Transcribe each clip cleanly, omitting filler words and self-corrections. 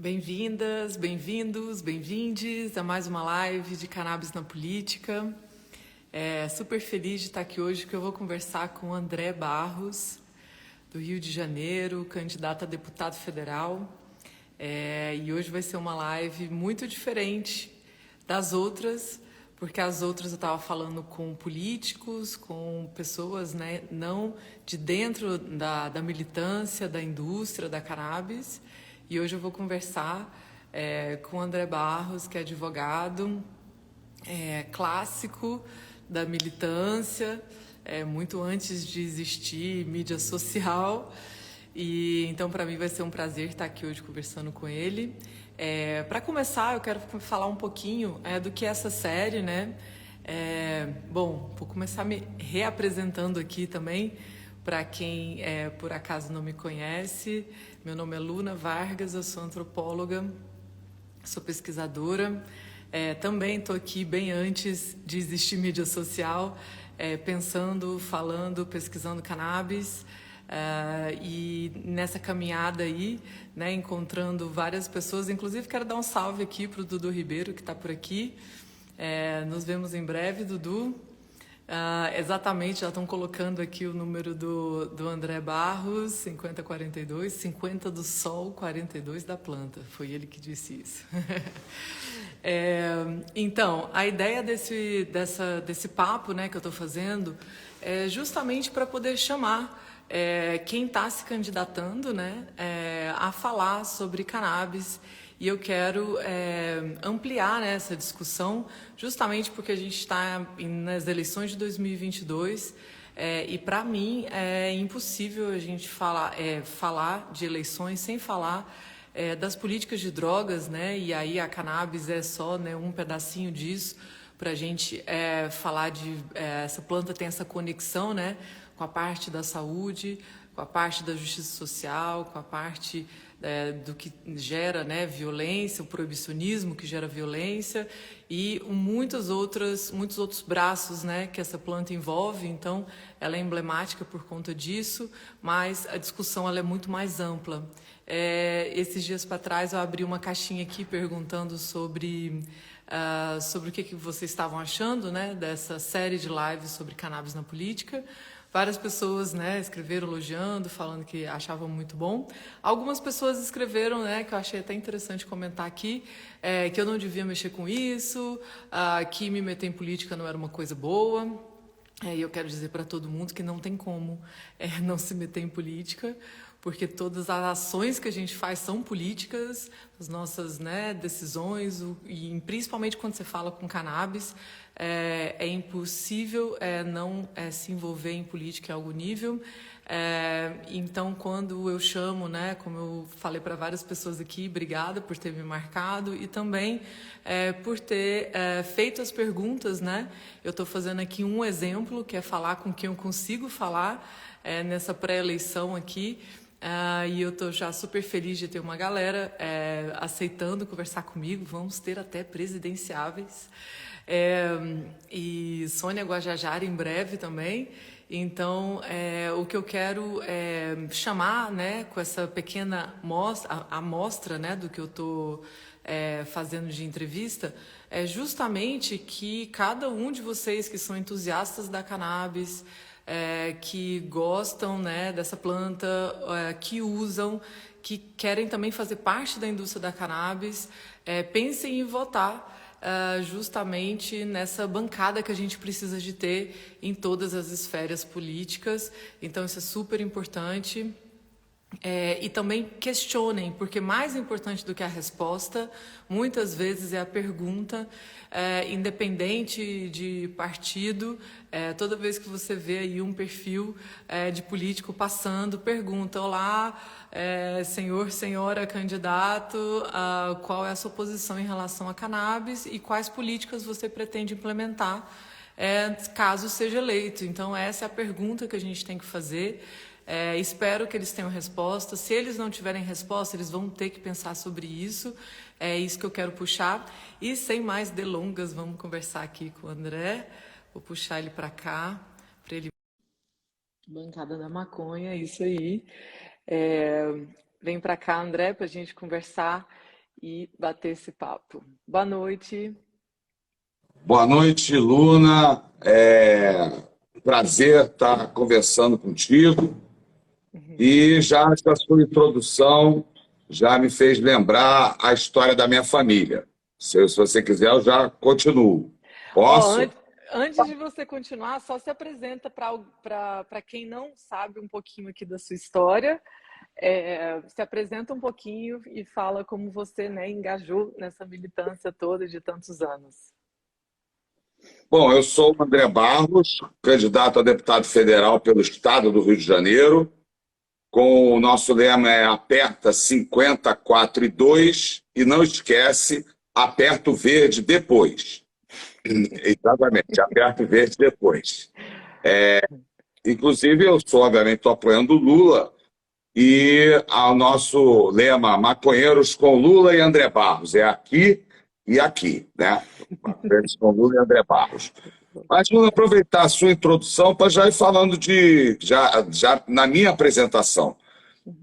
Bem-vindas, bem-vindos, bem-vindes a mais uma live de Cannabis na Política. Super feliz de estar aqui hoje, porque eu vou conversar com o André Barros, do Rio de Janeiro, candidato a deputado federal. E hoje vai ser uma live muito diferente das outras, porque as outras eu estava falando com políticos, com pessoas, né, não de dentro da militância, da indústria da cannabis. E hoje eu vou conversar com o André Barros, que é advogado clássico da militância, muito antes de existir mídia social. E então, para mim, vai ser um prazer estar aqui hoje conversando com ele. Para começar, eu quero falar um pouquinho do que é essa série, né? Bom, vou começar me reapresentando aqui também, para quem por acaso não me conhece. Meu nome é Luna Vargas, eu sou antropóloga, sou pesquisadora. Também estou aqui bem antes de existir mídia social, pensando, falando, pesquisando cannabis. E nessa caminhada aí, né, encontrando várias pessoas, inclusive quero dar um salve aqui para o Dudu Ribeiro, que está por aqui. Nos vemos em breve, Dudu. Exatamente, já estão colocando aqui o número do André Barros, 5042, 50 do sol, 42 da planta. Foi ele que disse isso. Então, a ideia desse papo, né, que eu estou fazendo é justamente para poder chamar quem está se candidatando, né, a falar sobre cannabis. E eu quero ampliar, né, essa discussão, justamente porque a gente está nas eleições de 2022 e, para mim, é impossível a gente falar de eleições sem falar das políticas de drogas, né? E aí a cannabis é só, né, um pedacinho disso, para a gente falar de... essa planta tem essa conexão, né, com a parte da saúde, com a parte da justiça social, com a parte do que gera, né, violência, o proibicionismo que gera violência e muitos outros braços, né, que essa planta envolve. Então, ela é emblemática por conta disso, mas a discussão ela é muito mais ampla. Esses dias para trás eu abri uma caixinha aqui perguntando sobre o que vocês estavam achando, né, dessa série de lives sobre cannabis na política. Várias pessoas, né, escreveram elogiando, falando que achavam muito bom. Algumas pessoas escreveram, né, que eu achei até interessante comentar aqui, que eu não devia mexer com isso, que me meter em política não era uma coisa boa. E eu quero dizer para todo mundo que não tem como não se meter em política, porque todas as ações que a gente faz são políticas, as nossas, né, decisões, e principalmente quando você fala com cannabis, é impossível não se envolver em política em algum nível. Então, quando eu chamo, né, como eu falei para várias pessoas aqui, obrigada por ter me marcado e também por ter feito as perguntas, né? Eu estou fazendo aqui um exemplo, que é falar com quem eu consigo falar nessa pré-eleição aqui. E eu estou já super feliz de ter uma galera aceitando conversar comigo. Vamos ter até presidenciáveis. E Sônia Guajajara em breve também. Então, o que eu quero chamar, né, com essa pequena amostra, né, do que eu estou fazendo de entrevista, é justamente que cada um de vocês que são entusiastas da cannabis, que gostam, né, dessa planta, que usam, que querem também fazer parte da indústria da cannabis, pensem em votar justamente nessa bancada que a gente precisa de ter em todas as esferas políticas. Então, isso é super importante. E também questionem, porque mais importante do que a resposta, muitas vezes é a pergunta, independente de partido. Toda vez que você vê aí um perfil de político passando, pergunta: olá, senhor, senhora candidato, qual é a sua posição em relação a cannabis e quais políticas você pretende implementar caso seja eleito. Então, essa é a pergunta que a gente tem que fazer. Espero que eles tenham resposta. Se eles não tiverem resposta, eles vão ter que pensar sobre isso. É isso que eu quero puxar. E sem mais delongas, vamos conversar aqui com o André. Vou puxar ele para cá, para ele... Bancada da maconha, isso aí. Vem para cá, André, para a gente conversar. e bater esse papo. Boa noite. Boa noite, Luna. Prazer estar conversando contigo. E já essa sua introdução já me fez lembrar a história da minha família. Se você quiser, eu já continuo. Posso? Antes de você continuar, só se apresenta para quem não sabe um pouquinho aqui da sua história. Se apresenta um pouquinho e fala como você, né, engajou nessa militância toda de tantos anos. Bom, eu sou o André Barros, candidato a deputado federal pelo estado do Rio de Janeiro. Com o nosso lema aperta 54 e 2 e não esquece, aperta o verde depois. Exatamente, aperta o verde depois. Inclusive, eu sou, obviamente, estou apoiando o Lula e o nosso lema maconheiros com Lula e André Barros, é aqui e aqui, né? Maconheiros com Lula e André Barros. Mas vamos aproveitar a sua introdução para já ir falando já na minha apresentação.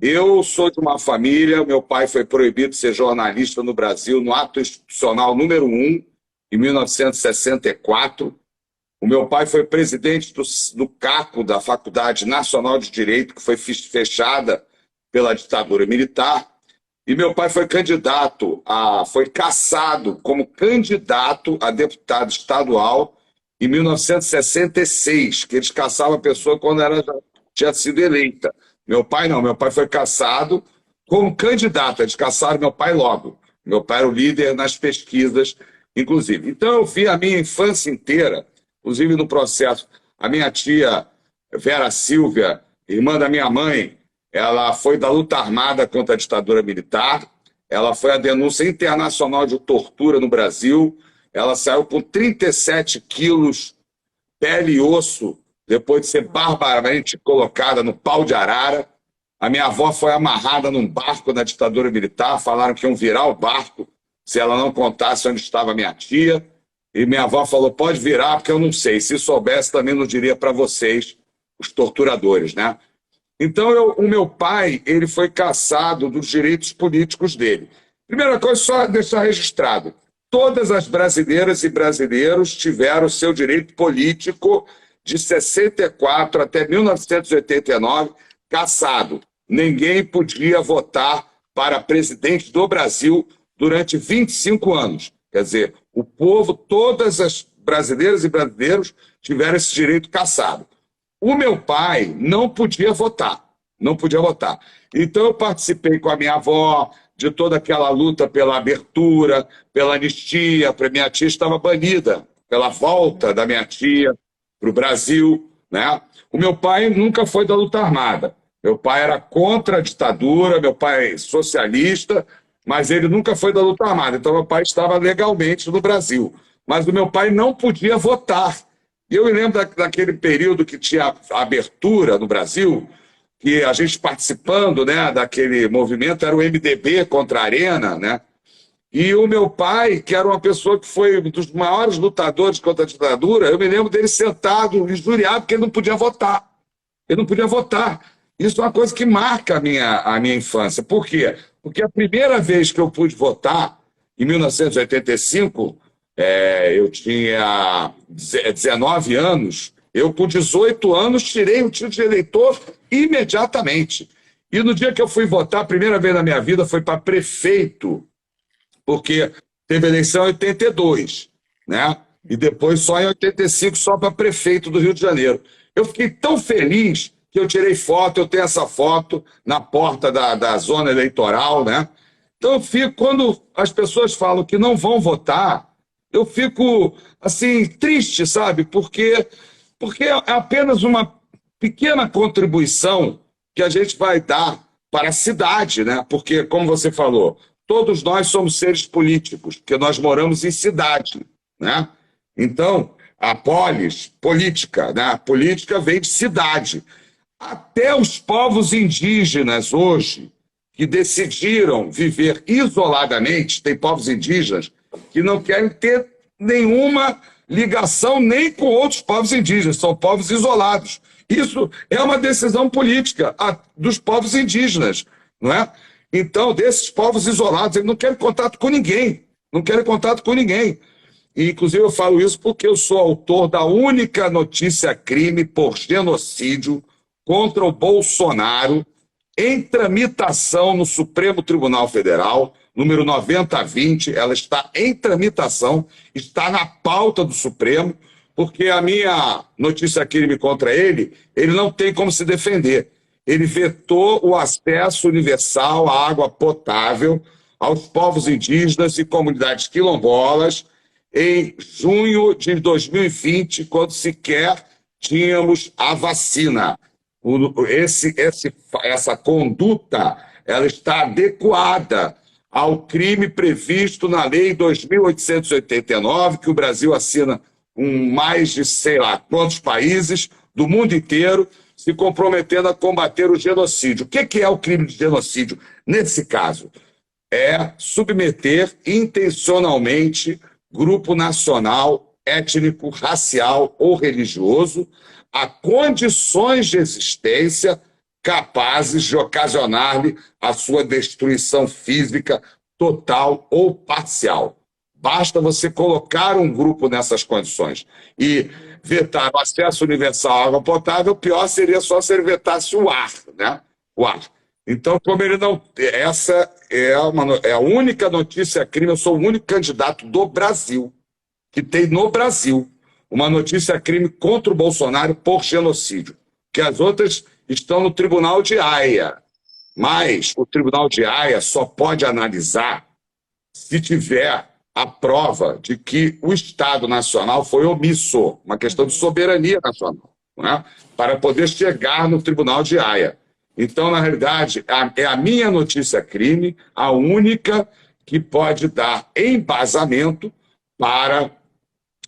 Eu sou de uma família, meu pai foi proibido de ser jornalista no Brasil no ato institucional número 1, em 1964. O meu pai foi presidente do CACO, da Faculdade Nacional de Direito, que foi fechada pela ditadura militar. E meu pai foi foi cassado como candidato a deputado estadual em 1966, que eles caçavam a pessoa quando ela já tinha sido eleita. Meu pai não, meu pai foi cassado como candidato, eles caçaram meu pai logo. Meu pai era o líder nas pesquisas, inclusive. Então eu vi a minha infância inteira, inclusive no processo, a minha tia Vera Silvia, irmã da minha mãe, ela foi da luta armada contra a ditadura militar, ela foi a denúncia internacional de tortura no Brasil, ela saiu com 37 quilos, pele e osso, depois de ser barbaramente colocada no pau de arara. A minha avó foi amarrada num barco na ditadura militar, falaram que iam virar o barco se ela não contasse onde estava minha tia. E minha avó falou, pode virar, porque eu não sei. Se soubesse, também não diria para vocês, os torturadores, né? Então, o meu pai, ele foi cassado dos direitos políticos dele. Primeira coisa, só deixar registrado. Todas as brasileiras e brasileiros tiveram seu direito político de 64 até 1989 cassado. Ninguém podia votar para presidente do Brasil durante 25 anos. Quer dizer, o povo, todas as brasileiras e brasileiros tiveram esse direito cassado. O meu pai não podia votar, não podia votar. Então eu participei com a minha avó de toda aquela luta pela abertura, pela anistia, porque minha tia estava banida, pela volta da minha tia para o Brasil, né? O meu pai nunca foi da luta armada. Meu pai era contra a ditadura, meu pai socialista, mas ele nunca foi da luta armada. Então meu pai estava legalmente no Brasil. Mas o meu pai não podia votar. E eu me lembro daquele período que tinha abertura no Brasil, que a gente participando, né, daquele movimento, era o MDB contra a Arena, né? E o meu pai, que era uma pessoa que foi um dos maiores lutadores contra a ditadura, eu me lembro dele sentado, injuriado, porque ele não podia votar. Ele não podia votar. Isso é uma coisa que marca a minha infância. Por quê? Porque a primeira vez que eu pude votar, em 1985, eu tinha 19 anos, eu com 18 anos tirei o título de eleitor imediatamente. E no dia que eu fui votar, a primeira vez na minha vida foi para prefeito, porque teve eleição em 82, né? E depois só em 85, só para prefeito do Rio de Janeiro. Eu fiquei tão feliz que eu tirei foto, eu tenho essa foto na porta da zona eleitoral, né? Então eu fico, quando as pessoas falam que não vão votar, eu fico, assim, triste, sabe? Porque é apenas uma pequena contribuição que a gente vai dar para a cidade, né? Porque, como você falou, todos nós somos seres políticos, porque nós moramos em cidade, né? Então, a polis, política, né? A política vem de cidade. Até os povos indígenas hoje, que decidiram viver isoladamente, tem povos indígenas que não querem ter nenhuma ligação nem com outros povos indígenas, são povos isolados. Isso é uma decisão política dos povos indígenas, não é? Então, desses povos isolados, eles não querem contato com ninguém. Não querem contato com ninguém. E, inclusive, eu falo isso porque eu sou autor da única notícia-crime por genocídio contra o Bolsonaro, em tramitação no Supremo Tribunal Federal, número 9020. Ela está em tramitação, está na pauta do Supremo, porque a minha notícia-crime contra ele não tem como se defender. Ele vetou o acesso universal à água potável aos povos indígenas e comunidades quilombolas em junho de 2020, quando sequer tínhamos a vacina. Essa conduta ela está adequada ao crime previsto na Lei 2.889, que o Brasil assina com mais de sei lá quantos países do mundo inteiro, se comprometendo a combater o genocídio. O que é o crime de genocídio? Nesse caso, é submeter intencionalmente grupo nacional, étnico, racial ou religioso a condições de existência capazes de ocasionar-lhe a sua destruição física total ou parcial. Basta você colocar um grupo nessas condições e vetar o acesso universal à água potável. Pior seria só se ele vetasse o ar, né? O ar. Então, como ele não... Essa é a única notícia-crime, eu sou o único candidato do Brasil que tem no Brasil uma notícia-crime contra o Bolsonaro por genocídio, que as outras estão no Tribunal de Haia. Mas o Tribunal de Haia só pode analisar se tiver a prova de que o Estado Nacional foi omisso, uma questão de soberania nacional, não é? Para poder chegar no Tribunal de Haia. Então, na realidade, é a minha notícia-crime a única que pode dar embasamento para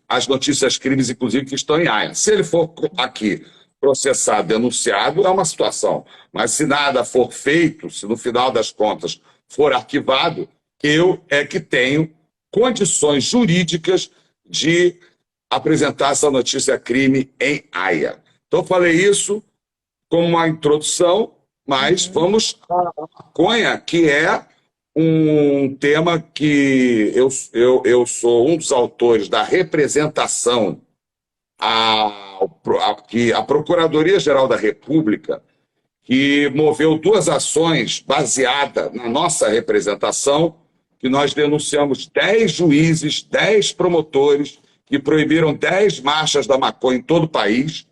as notícias-crimes, inclusive, que estão em Haia. Se ele for aqui processado, denunciado, é uma situação. Mas se nada for feito, se no final das contas for arquivado, eu é que tenho condições jurídicas de apresentar essa notícia-crime em Haia. Então, falei isso como uma introdução, mas vamos à maconha, que é um tema que eu sou um dos autores da representação que a Procuradoria-Geral da República, que moveu duas ações baseadas na nossa representação, que nós denunciamos 10 juízes, 10 promotores, que proibiram 10 marchas da maconha em todo o país,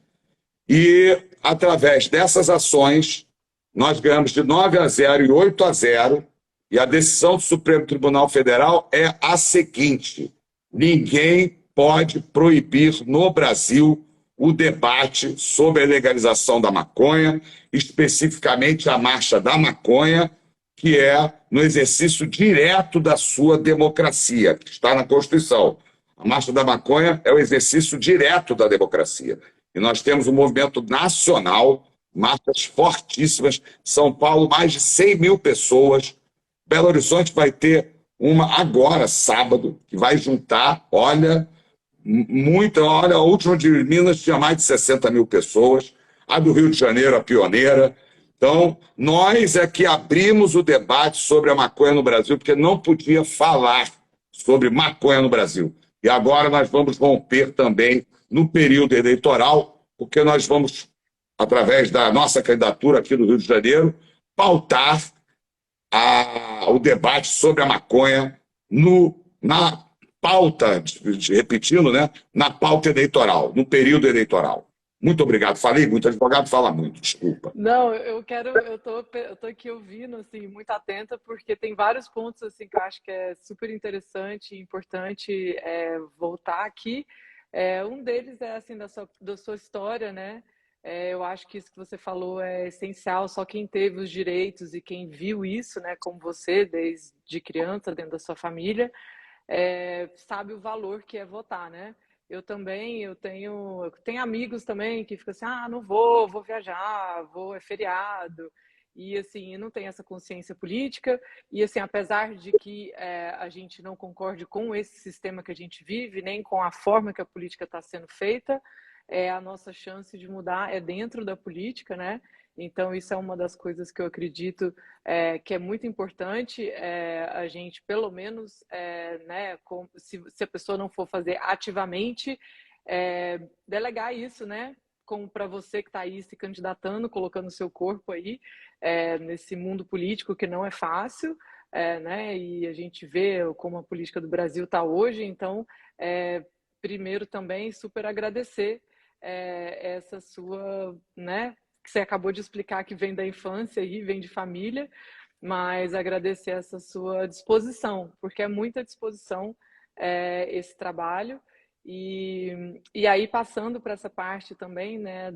e, através dessas ações, nós ganhamos de 9-0 e 8-0, e a decisão do Supremo Tribunal Federal é a seguinte: ninguém pode proibir no Brasil o debate sobre a legalização da maconha, especificamente a Marcha da Maconha, que é no exercício direto da sua democracia, que está na Constituição. A Marcha da Maconha é o exercício direto da democracia. E nós temos um movimento nacional, marchas fortíssimas. São Paulo, mais de 100 mil pessoas. Belo Horizonte vai ter uma agora, sábado, que vai juntar, olha, a última de Minas tinha mais de 60 mil pessoas, a do Rio de Janeiro, a pioneira. Então, nós é que abrimos o debate sobre a maconha no Brasil, porque não podia falar sobre maconha no Brasil. E agora nós vamos romper também no período eleitoral, porque nós vamos, através da nossa candidatura aqui no Rio de Janeiro, pautar o debate sobre a maconha na pauta, repetindo, né, na pauta eleitoral, no período eleitoral. Muito obrigado. Falei muito, advogado fala muito, desculpa. Não, eu tô aqui ouvindo, assim, muito atenta, porque tem vários pontos, assim, que eu acho que é super interessante e importante voltar aqui. Um deles é, assim, da sua história, né? Eu acho que isso que você falou é essencial, só quem teve os direitos e quem viu isso, né, como você, desde criança, dentro da sua família, sabe o valor que é votar, né? Eu tenho amigos também que ficam assim, não vou viajar, é feriado, e assim, não tem essa consciência política, e assim, apesar de que a gente não concorde com esse sistema que a gente vive, nem com a forma que a política está sendo feita, a nossa chance de mudar é dentro da política, né? Então, isso é uma das coisas que eu acredito que é muito importante, a gente, pelo menos, né, se a pessoa não for fazer ativamente, delegar isso, né? Como para você que está aí se candidatando, colocando seu corpo aí nesse mundo político que não é fácil, né? E a gente vê como a política do Brasil está hoje. Então, primeiro também super agradecer essa sua, né? Que você acabou de explicar que vem da infância e vem de família, mas agradecer essa sua disposição, porque é muita disposição esse trabalho. E aí, passando para essa parte também, né,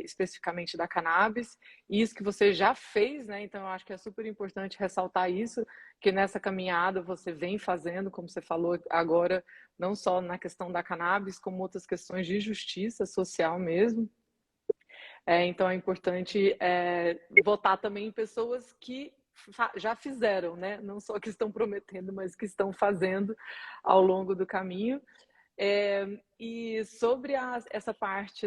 especificamente da cannabis, isso que você já fez, né, então eu acho que é super importante ressaltar isso, que nessa caminhada você vem fazendo, como você falou agora, não só na questão da cannabis, como outras questões de justiça social mesmo. Então é importante votar também em pessoas que já fizeram, né? Não só que estão prometendo, mas que estão fazendo ao longo do caminho. E sobre essa parte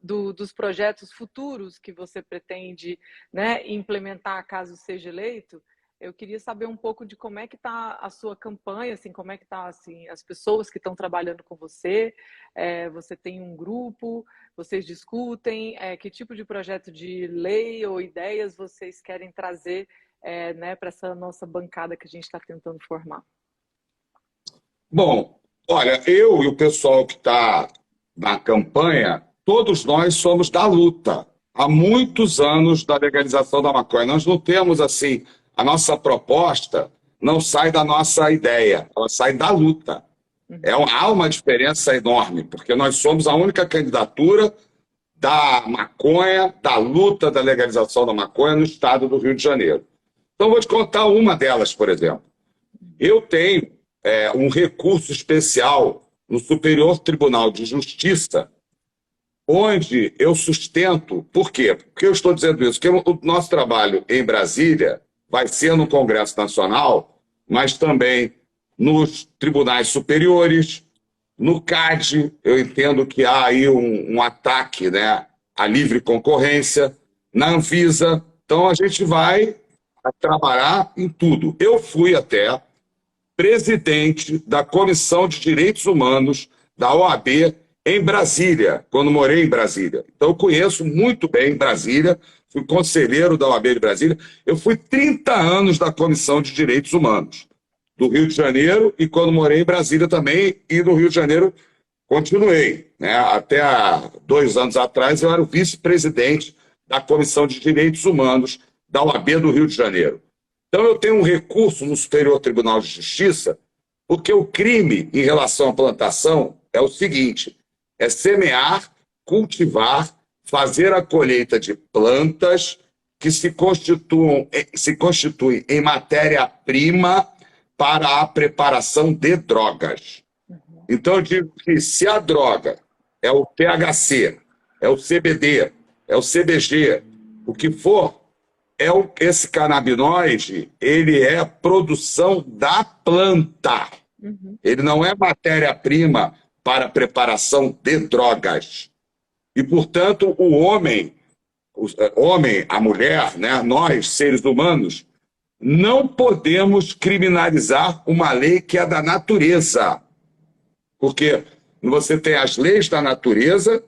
dos projetos futuros que você pretende, né, implementar caso seja eleito, eu queria saber um pouco de como é que está a sua campanha, assim, como é que está assim, as pessoas que estão trabalhando com você. Você tem um grupo, vocês discutem, que tipo de projeto de lei ou ideias vocês querem trazer né, para essa nossa bancada que a gente está tentando formar? Bom, olha, eu e o pessoal que está na campanha, todos nós somos da luta. Há muitos anos da legalização da maconha. Nós não temos, assim, a nossa proposta não sai da nossa ideia, ela sai da luta. Há uma diferença enorme, porque nós somos a única candidatura da maconha, da luta da legalização da maconha no estado do Rio de Janeiro. Então, vou te contar uma delas, por exemplo. Eu tenho um recurso especial no Superior Tribunal de Justiça, onde eu sustento. Por quê? Por que eu estou dizendo isso? Porque o nosso trabalho em Brasília vai ser no Congresso Nacional, mas também nos tribunais superiores, no CAD. Eu entendo que há aí um ataque, né, à livre concorrência, na Anvisa. Então, a gente vai trabalhar em tudo. Eu fui até presidente da Comissão de Direitos Humanos da OAB em Brasília, quando morei em Brasília. Então, eu conheço muito bem Brasília, fui conselheiro da OAB de Brasília. Eu fui 30 anos da Comissão de Direitos Humanos do Rio de Janeiro, e quando morei em Brasília também, e no Rio de Janeiro continuei, né? Até há 2 anos atrás eu era o vice-presidente da Comissão de Direitos Humanos da OAB do Rio de Janeiro. Então eu tenho um recurso no Superior Tribunal de Justiça, porque o crime em relação à plantação é o seguinte: é semear, cultivar, fazer a colheita de plantas que se constituem em matéria-prima para a preparação de drogas. Então eu digo que se a droga é o THC, é o CBD, é o CBG, o que for, esse canabinoide, ele é produção da planta. Ele não é matéria-prima para preparação de drogas. E, portanto, o homem, a mulher, né, nós, seres humanos, não podemos criminalizar uma lei que é da natureza. Porque você tem as leis da natureza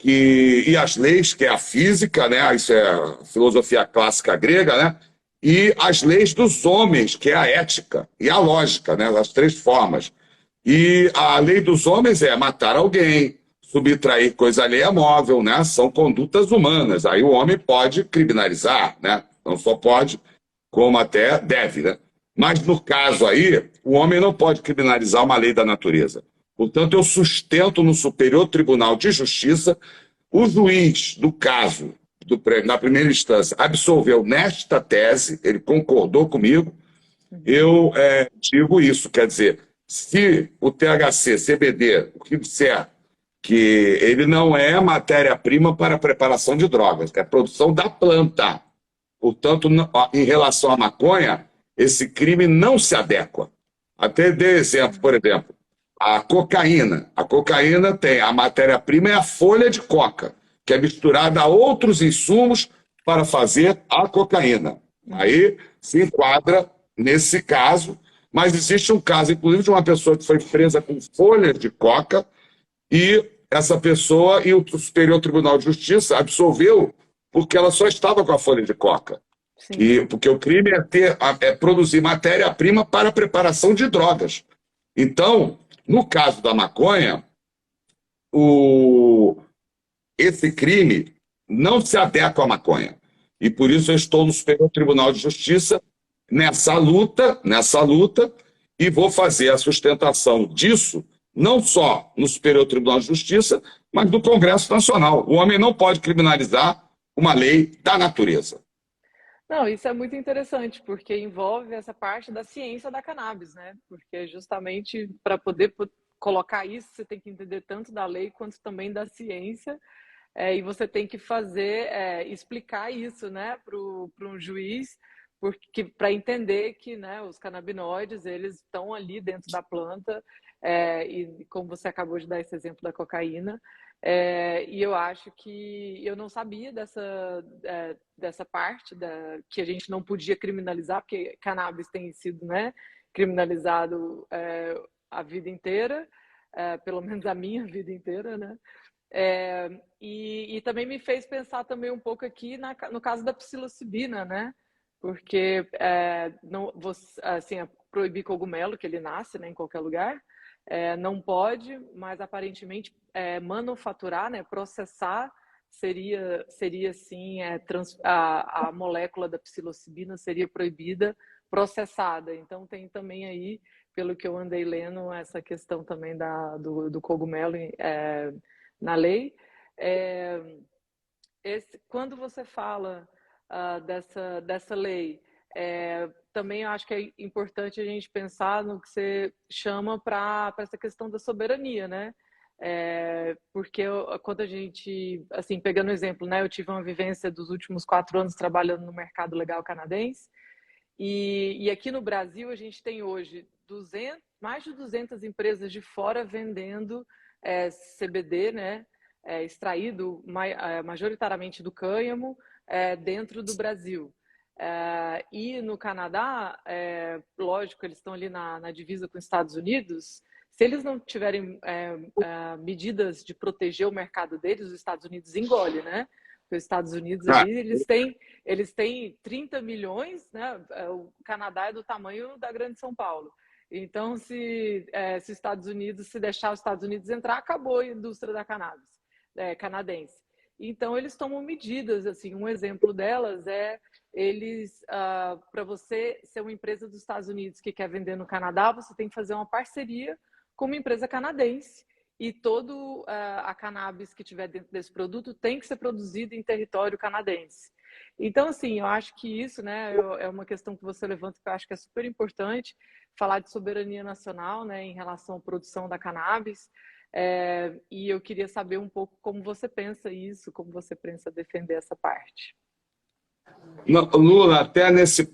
e as leis, que é a física, né? Isso é a filosofia clássica grega, né? E as leis dos homens, que é a ética e a lógica, né? As 3 formas. E a lei dos homens é matar alguém, subtrair coisa alheia móvel, né? São condutas humanas. Aí o homem pode criminalizar, né? Não só pode, como até deve, né? Mas no caso aí, o homem não pode criminalizar uma lei da natureza. Portanto, eu sustento no Superior Tribunal de Justiça. O juiz do caso, na primeira instância, absolveu nesta tese, ele concordou comigo. Eu digo isso, quer dizer, se o THC, CBD, o que disser, que ele não é matéria-prima para a preparação de drogas, é produção da planta. Portanto, em relação à maconha, esse crime não se adequa. Até dei exemplo, por exemplo, a cocaína. A cocaína tem a matéria-prima é a folha de coca, que é misturada a outros insumos para fazer a cocaína. Aí se enquadra nesse caso, mas existe um caso, inclusive, de uma pessoa que foi presa com folhas de coca e essa pessoa e o Superior Tribunal de Justiça absolveu porque ela só estava com a folha de coca. Sim. Porque o crime é produzir matéria-prima para a preparação de drogas. Então, no caso da maconha, esse crime não se adequa à maconha. E por isso eu estou no Superior Tribunal de Justiça nessa luta, e vou fazer a sustentação disso, não só no Superior Tribunal de Justiça, mas no Congresso Nacional. O homem não pode criminalizar uma lei da natureza. Não, isso é muito interessante, porque envolve essa parte da ciência da cannabis, né? Porque justamente para poder colocar isso, você tem que entender tanto da lei quanto também da ciência, e você tem que explicar isso, né, para um juiz, porque para entender que, né, os canabinoides eles estão ali dentro da planta, e como você acabou de dar esse exemplo da cocaína. E eu acho que eu não sabia dessa parte que a gente não podia criminalizar, porque cannabis tem sido, né, criminalizado a vida inteira, pelo menos a minha vida inteira, né? E também me fez pensar também um pouco aqui no caso da psilocibina, né? Porque não, assim, proibir cogumelo, que ele nasce, né, em qualquer lugar, não pode, mas aparentemente manufaturar, né, processar seria sim, a molécula da psilocibina seria proibida, processada. Então tem também aí, pelo que eu andei lendo, essa questão também do cogumelo na lei. Quando você fala dessa lei, também eu acho que é importante a gente pensar no que você chama para essa questão da soberania, né? Porque quando a gente, assim, pegando o exemplo, né, eu tive uma vivência dos últimos 4 anos trabalhando no mercado legal canadense, e aqui no Brasil a gente tem hoje mais de 200 empresas de fora vendendo CBD, né, extraído majoritariamente do cânhamo, dentro do Brasil. E no Canadá, lógico, eles estão ali na divisa com os Estados Unidos. Se eles não tiverem medidas de proteger o mercado deles, os Estados Unidos engolem, né? Porque os Estados Unidos ali, eles têm 30 milhões, né? O Canadá é do tamanho da Grande São Paulo. Então, se os Estados Unidos, se deixar os Estados Unidos entrar, acabou a indústria da cannabis canadense. Então, eles tomam medidas, assim, um exemplo delas para você ser uma empresa dos Estados Unidos que quer vender no Canadá, você tem que fazer uma parceria com uma empresa canadense, e todo a cannabis que tiver dentro desse produto tem que ser produzido em território canadense. Então, assim, eu acho que isso, né, é uma questão que você levanta que eu acho que é super importante, falar de soberania nacional, né, em relação à produção da cannabis. E eu queria saber um pouco como você pensa isso, como você pensa defender essa parte. Lula, até nesse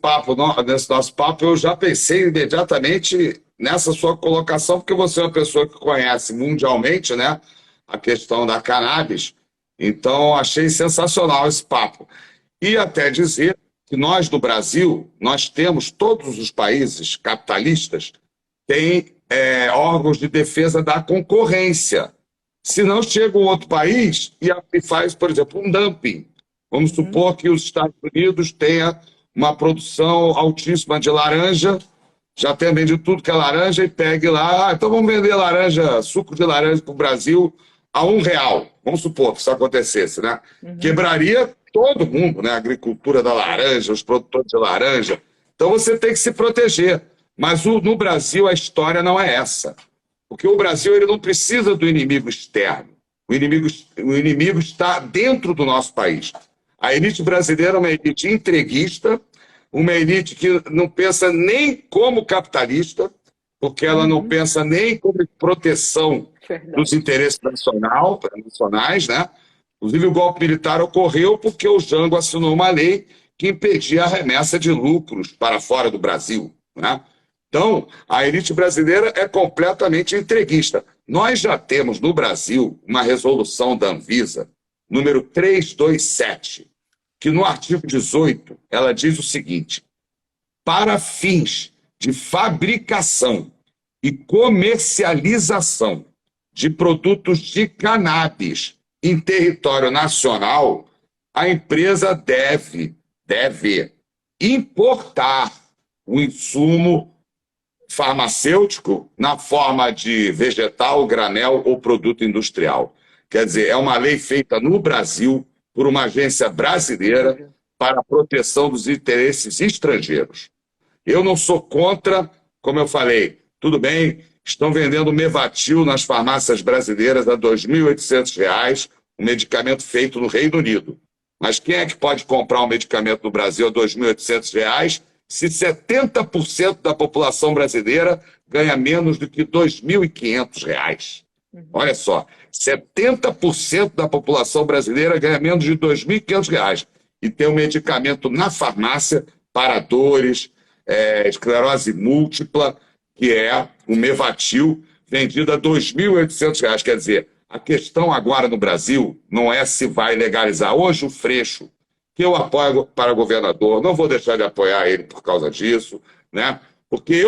nosso papo, eu já pensei imediatamente nessa sua colocação, porque você é uma pessoa que conhece mundialmente, né, a questão da cannabis. Então, achei sensacional esse papo. E até dizer que nós, no Brasil, nós temos, todos os países capitalistas, têm órgãos de defesa da concorrência. Se não chega um outro país e faz, por exemplo, um dumping. Vamos supor que os Estados Unidos tenha uma produção altíssima de laranja, já tem vendido tudo que é laranja, e pegue lá, então vamos vender laranja, suco de laranja para o Brasil a R$1. Vamos supor que isso acontecesse, né? Quebraria todo mundo, né? A agricultura da laranja, os produtores de laranja. Então você tem que se proteger. Mas no Brasil a história não é essa. Porque o Brasil ele não precisa do inimigo externo. O inimigo está dentro do nosso país. A elite brasileira é uma elite entreguista, uma elite que não pensa nem como capitalista, porque ela não pensa nem como proteção dos interesses nacionais, né? Inclusive, o golpe militar ocorreu porque o Jango assinou uma lei que impedia a remessa de lucros para fora do Brasil, né? Então, a elite brasileira é completamente entreguista. Nós já temos no Brasil uma resolução da Anvisa, número 327, que no artigo 18 ela diz o seguinte: para fins de fabricação e comercialização de produtos de cannabis em território nacional, a empresa deve importar o insumo farmacêutico na forma de vegetal, granel ou produto industrial. Quer dizer, é uma lei feita no Brasil por uma agência brasileira para a proteção dos interesses estrangeiros. Eu não sou contra, como eu falei, tudo bem, estão vendendo Mevatil nas farmácias brasileiras a R$ 2.800, um medicamento feito no Reino Unido. Mas quem é que pode comprar um medicamento no Brasil a R$ 2.800 se 70% da população brasileira ganha menos do que R$ 2.500? Olha só, 70% da população brasileira ganha menos de R$ 2.500 e tem um medicamento na farmácia para dores, esclerose múltipla, que é o Mevatil, vendido a R$ 2.800. Quer dizer, a questão agora no Brasil não é se vai legalizar. Hoje o Freixo, que eu apoio para governador, não vou deixar de apoiar ele por causa disso, né? Porque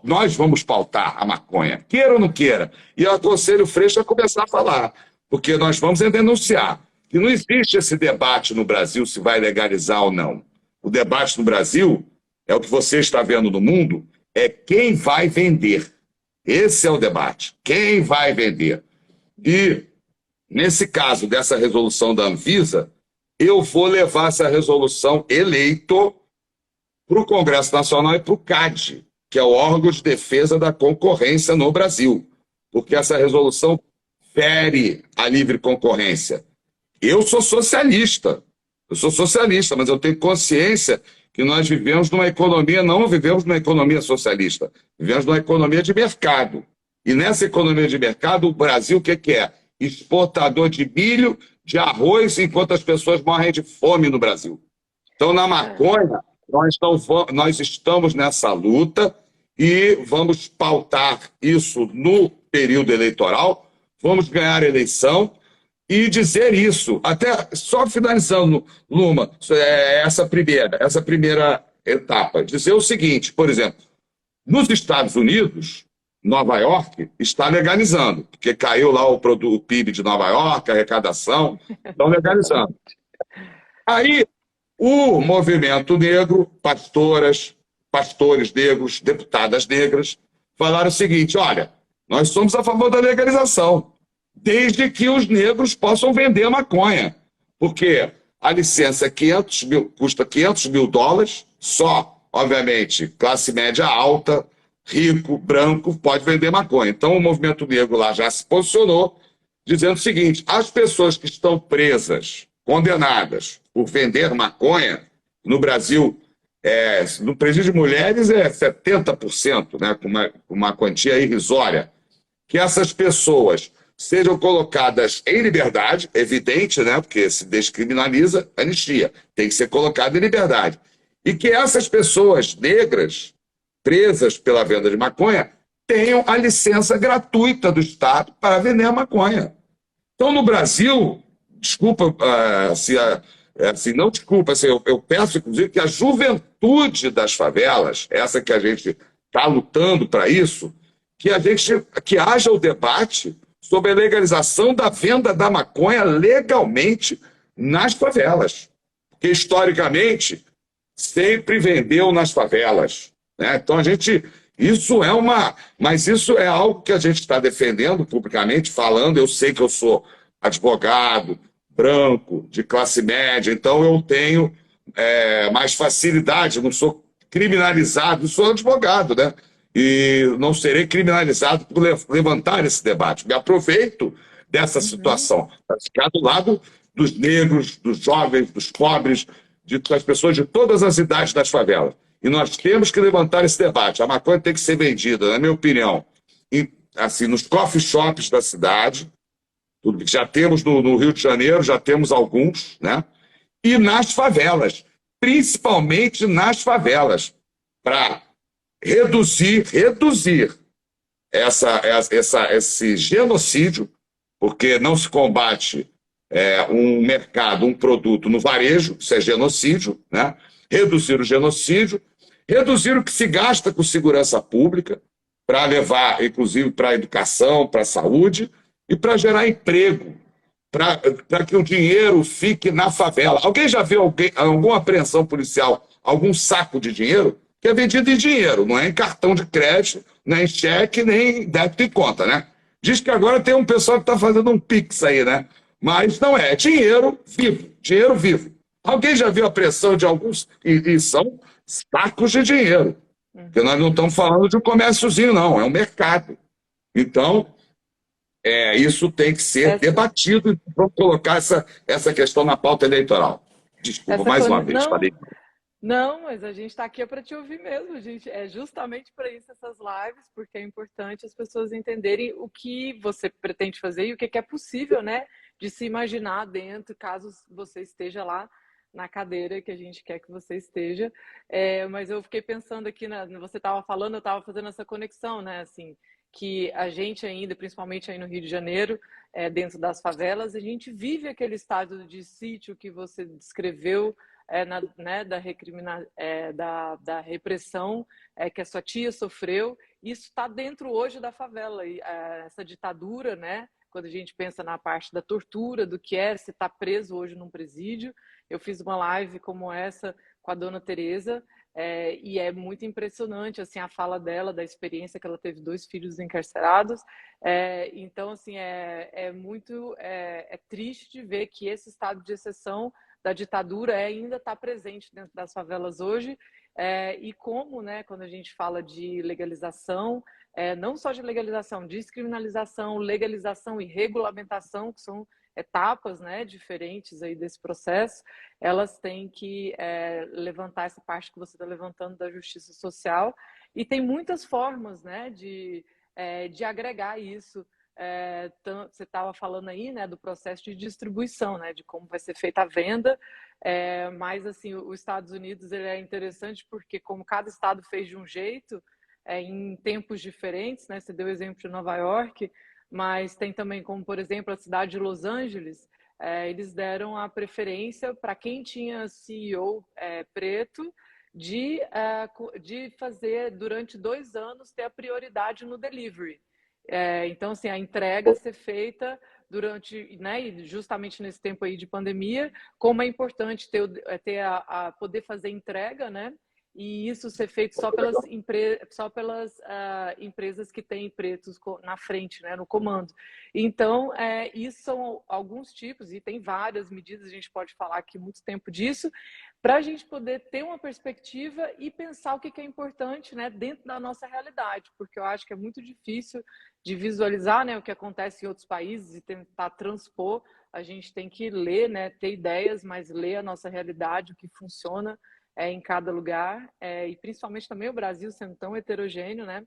nós vamos pautar a maconha, queira ou não queira. E eu aconselho o Freixo a começar a falar, porque nós vamos denunciar que não existe esse debate no Brasil se vai legalizar ou não. O debate no Brasil é o que você está vendo no mundo, é quem vai vender. Esse é o debate, quem vai vender. E, nesse caso dessa resolução da Anvisa, eu vou levar essa resolução eleito para o Congresso Nacional e para o CAD, que é o órgão de defesa da concorrência no Brasil, porque essa resolução fere a livre concorrência. Eu sou socialista, mas eu tenho consciência que nós vivemos numa economia, não vivemos numa economia socialista, vivemos numa economia de mercado. E nessa economia de mercado, o Brasil o que é? Exportador de milho, de arroz, enquanto as pessoas morrem de fome no Brasil. Então, na maconha, nós estamos nessa luta e vamos pautar isso no período eleitoral, vamos ganhar a eleição e dizer isso. Até só finalizando, Luma, essa primeira etapa, dizer o seguinte, por exemplo, nos Estados Unidos, Nova York está legalizando, porque caiu lá o PIB de Nova York, a arrecadação, estão legalizando. Aí, o movimento negro, pastores negros, deputadas negras, falaram o seguinte: olha, nós somos a favor da legalização, desde que os negros possam vender maconha, porque a licença custa $500 mil, só, obviamente, classe média alta, rico, branco, pode vender maconha. Então, o movimento negro lá já se posicionou, dizendo o seguinte: as pessoas que estão presas, condenadas por vender maconha, no Brasil, no presídio de mulheres é 70%, né, com uma quantia irrisória, que essas pessoas sejam colocadas em liberdade, evidente, né, porque se descriminaliza, anistia, tem que ser colocada em liberdade. E que essas pessoas negras, presas pela venda de maconha, tenham a licença gratuita do Estado para vender a maconha. Então, no Brasil, desculpa, eu peço, inclusive, que a juventude das favelas, essa que a gente está lutando para isso, que haja o debate sobre a legalização da venda da maconha legalmente nas favelas. Porque, historicamente, sempre vendeu nas favelas. Né? Então, mas isso é algo que a gente está defendendo publicamente, falando. Eu sei que eu sou advogado, branco, de classe média, então eu tenho mais facilidade, não sou criminalizado, sou advogado, né? E não serei criminalizado por levantar esse debate. Me aproveito dessa situação, para ficar do lado dos negros, dos jovens, dos pobres, das pessoas de todas as idades das favelas. E nós temos que levantar esse debate. A maconha tem que ser vendida, na minha opinião, nos coffee shops da cidade, tudo que já temos no Rio de Janeiro, já temos alguns, né? E nas favelas, principalmente nas favelas, para reduzir esse genocídio, porque não se combate um mercado, um produto no varejo, isso é genocídio, né? Reduzir o genocídio, reduzir o que se gasta com segurança pública, para levar, inclusive, para a educação, para a saúde e para gerar emprego, para que o dinheiro fique na favela. Alguém já viu alguma apreensão policial, algum saco de dinheiro? Que é vendido em dinheiro, não é em cartão de crédito, não é em cheque, nem em débito em conta, né? Diz que agora tem um pessoal que está fazendo um Pix aí, né? Mas não é dinheiro vivo, dinheiro vivo. Alguém já viu a apreensão de alguns, e são sacos de dinheiro, porque nós não estamos falando de um comérciozinho, não, é um mercado. Então, isso tem que ser debatido, e vamos colocar essa questão na pauta eleitoral. Desculpa, mais uma vez, falei. Não, mas a gente está aqui para te ouvir mesmo, gente. É justamente para isso essas lives, porque é importante as pessoas entenderem o que você pretende fazer e o que é possível, né? De se imaginar dentro, caso você esteja lá na cadeira que a gente quer que você esteja. Mas eu fiquei pensando aqui, você estava falando, eu estava fazendo essa conexão, né? Assim, que a gente ainda, principalmente aí no Rio de Janeiro, dentro das favelas, a gente vive aquele estado de sítio que você descreveu, né, da repressão que a sua tia sofreu. Isso está dentro hoje da favela. E, essa ditadura, né, quando a gente pensa na parte da tortura, do que é se estar preso hoje num presídio. Eu fiz uma live como essa com a dona Tereza, e é muito impressionante assim a fala dela, da experiência que ela teve 2 filhos encarcerados. Então, assim, muito triste de ver que esse estado de exceção da ditadura ainda está presente dentro das favelas hoje, e como, né, quando a gente fala de legalização, não só de legalização, descriminalização, legalização e regulamentação, que são etapas, né, diferentes aí desse processo, elas têm que levantar essa parte que você está levantando da justiça social, e tem muitas formas, né, de agregar isso. Você estava falando aí, né, do processo de distribuição, né, de como vai ser feita a venda, mas assim, os Estados Unidos ele é interessante porque como cada estado fez de um jeito, em tempos diferentes, né, você deu o exemplo de Nova York, mas tem também como, por exemplo, a cidade de Los Angeles, eles deram a preferência para quem tinha CEO preto de fazer durante 2 anos ter a prioridade no delivery. Então, assim, a entrega ser feita durante, né, justamente nesse tempo aí de pandemia, como é importante poder fazer entrega, né, e isso ser feito só pelas empresas que têm pretos na frente, né, no comando. Então, isso são alguns tipos, e tem várias medidas, a gente pode falar aqui muito tempo disso, para a gente poder ter uma perspectiva e pensar o que é importante, né, dentro da nossa realidade, porque eu acho que é muito difícil de visualizar, né, o que acontece em outros países e tentar transpor. A gente tem que ler, né, ter ideias, mas ler a nossa realidade, o que funciona em cada lugar, e principalmente também o Brasil sendo tão heterogêneo, né?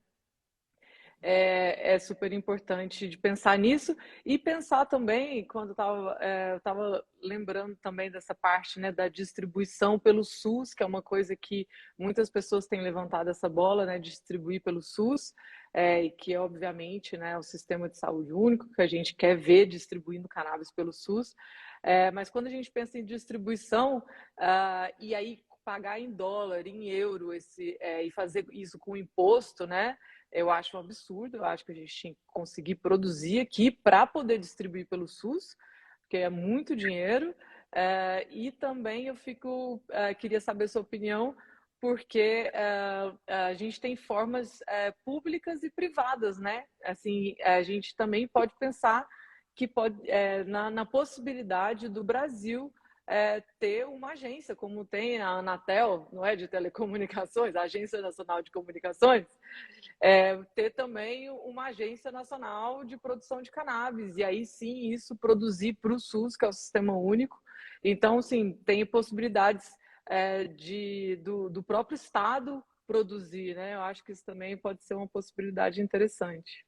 É super importante de pensar nisso e pensar também, quando eu estava lembrando também dessa parte, né, da distribuição pelo SUS, que é uma coisa que muitas pessoas têm levantado essa bola, né, distribuir pelo SUS, e que obviamente, né, é o sistema de saúde único que a gente quer ver distribuindo cannabis pelo SUS, mas quando a gente pensa em distribuição, e aí pagar em dólar, em euro, e fazer isso com imposto, né? Eu acho um absurdo, eu acho que a gente tinha que conseguir produzir aqui para poder distribuir pelo SUS, porque é muito dinheiro. E também queria saber a sua opinião, porque a gente tem formas públicas e privadas, né? Assim, a gente também pode pensar que na possibilidade do Brasil ter uma agência, como tem a Anatel, não é, de telecomunicações, a Agência Nacional de Comunicações, ter também uma agência nacional de produção de cannabis, e aí sim isso produzir para o SUS, que é o Sistema Único. Então, sim, tem possibilidades do próprio Estado produzir, né? Eu acho que isso também pode ser uma possibilidade interessante.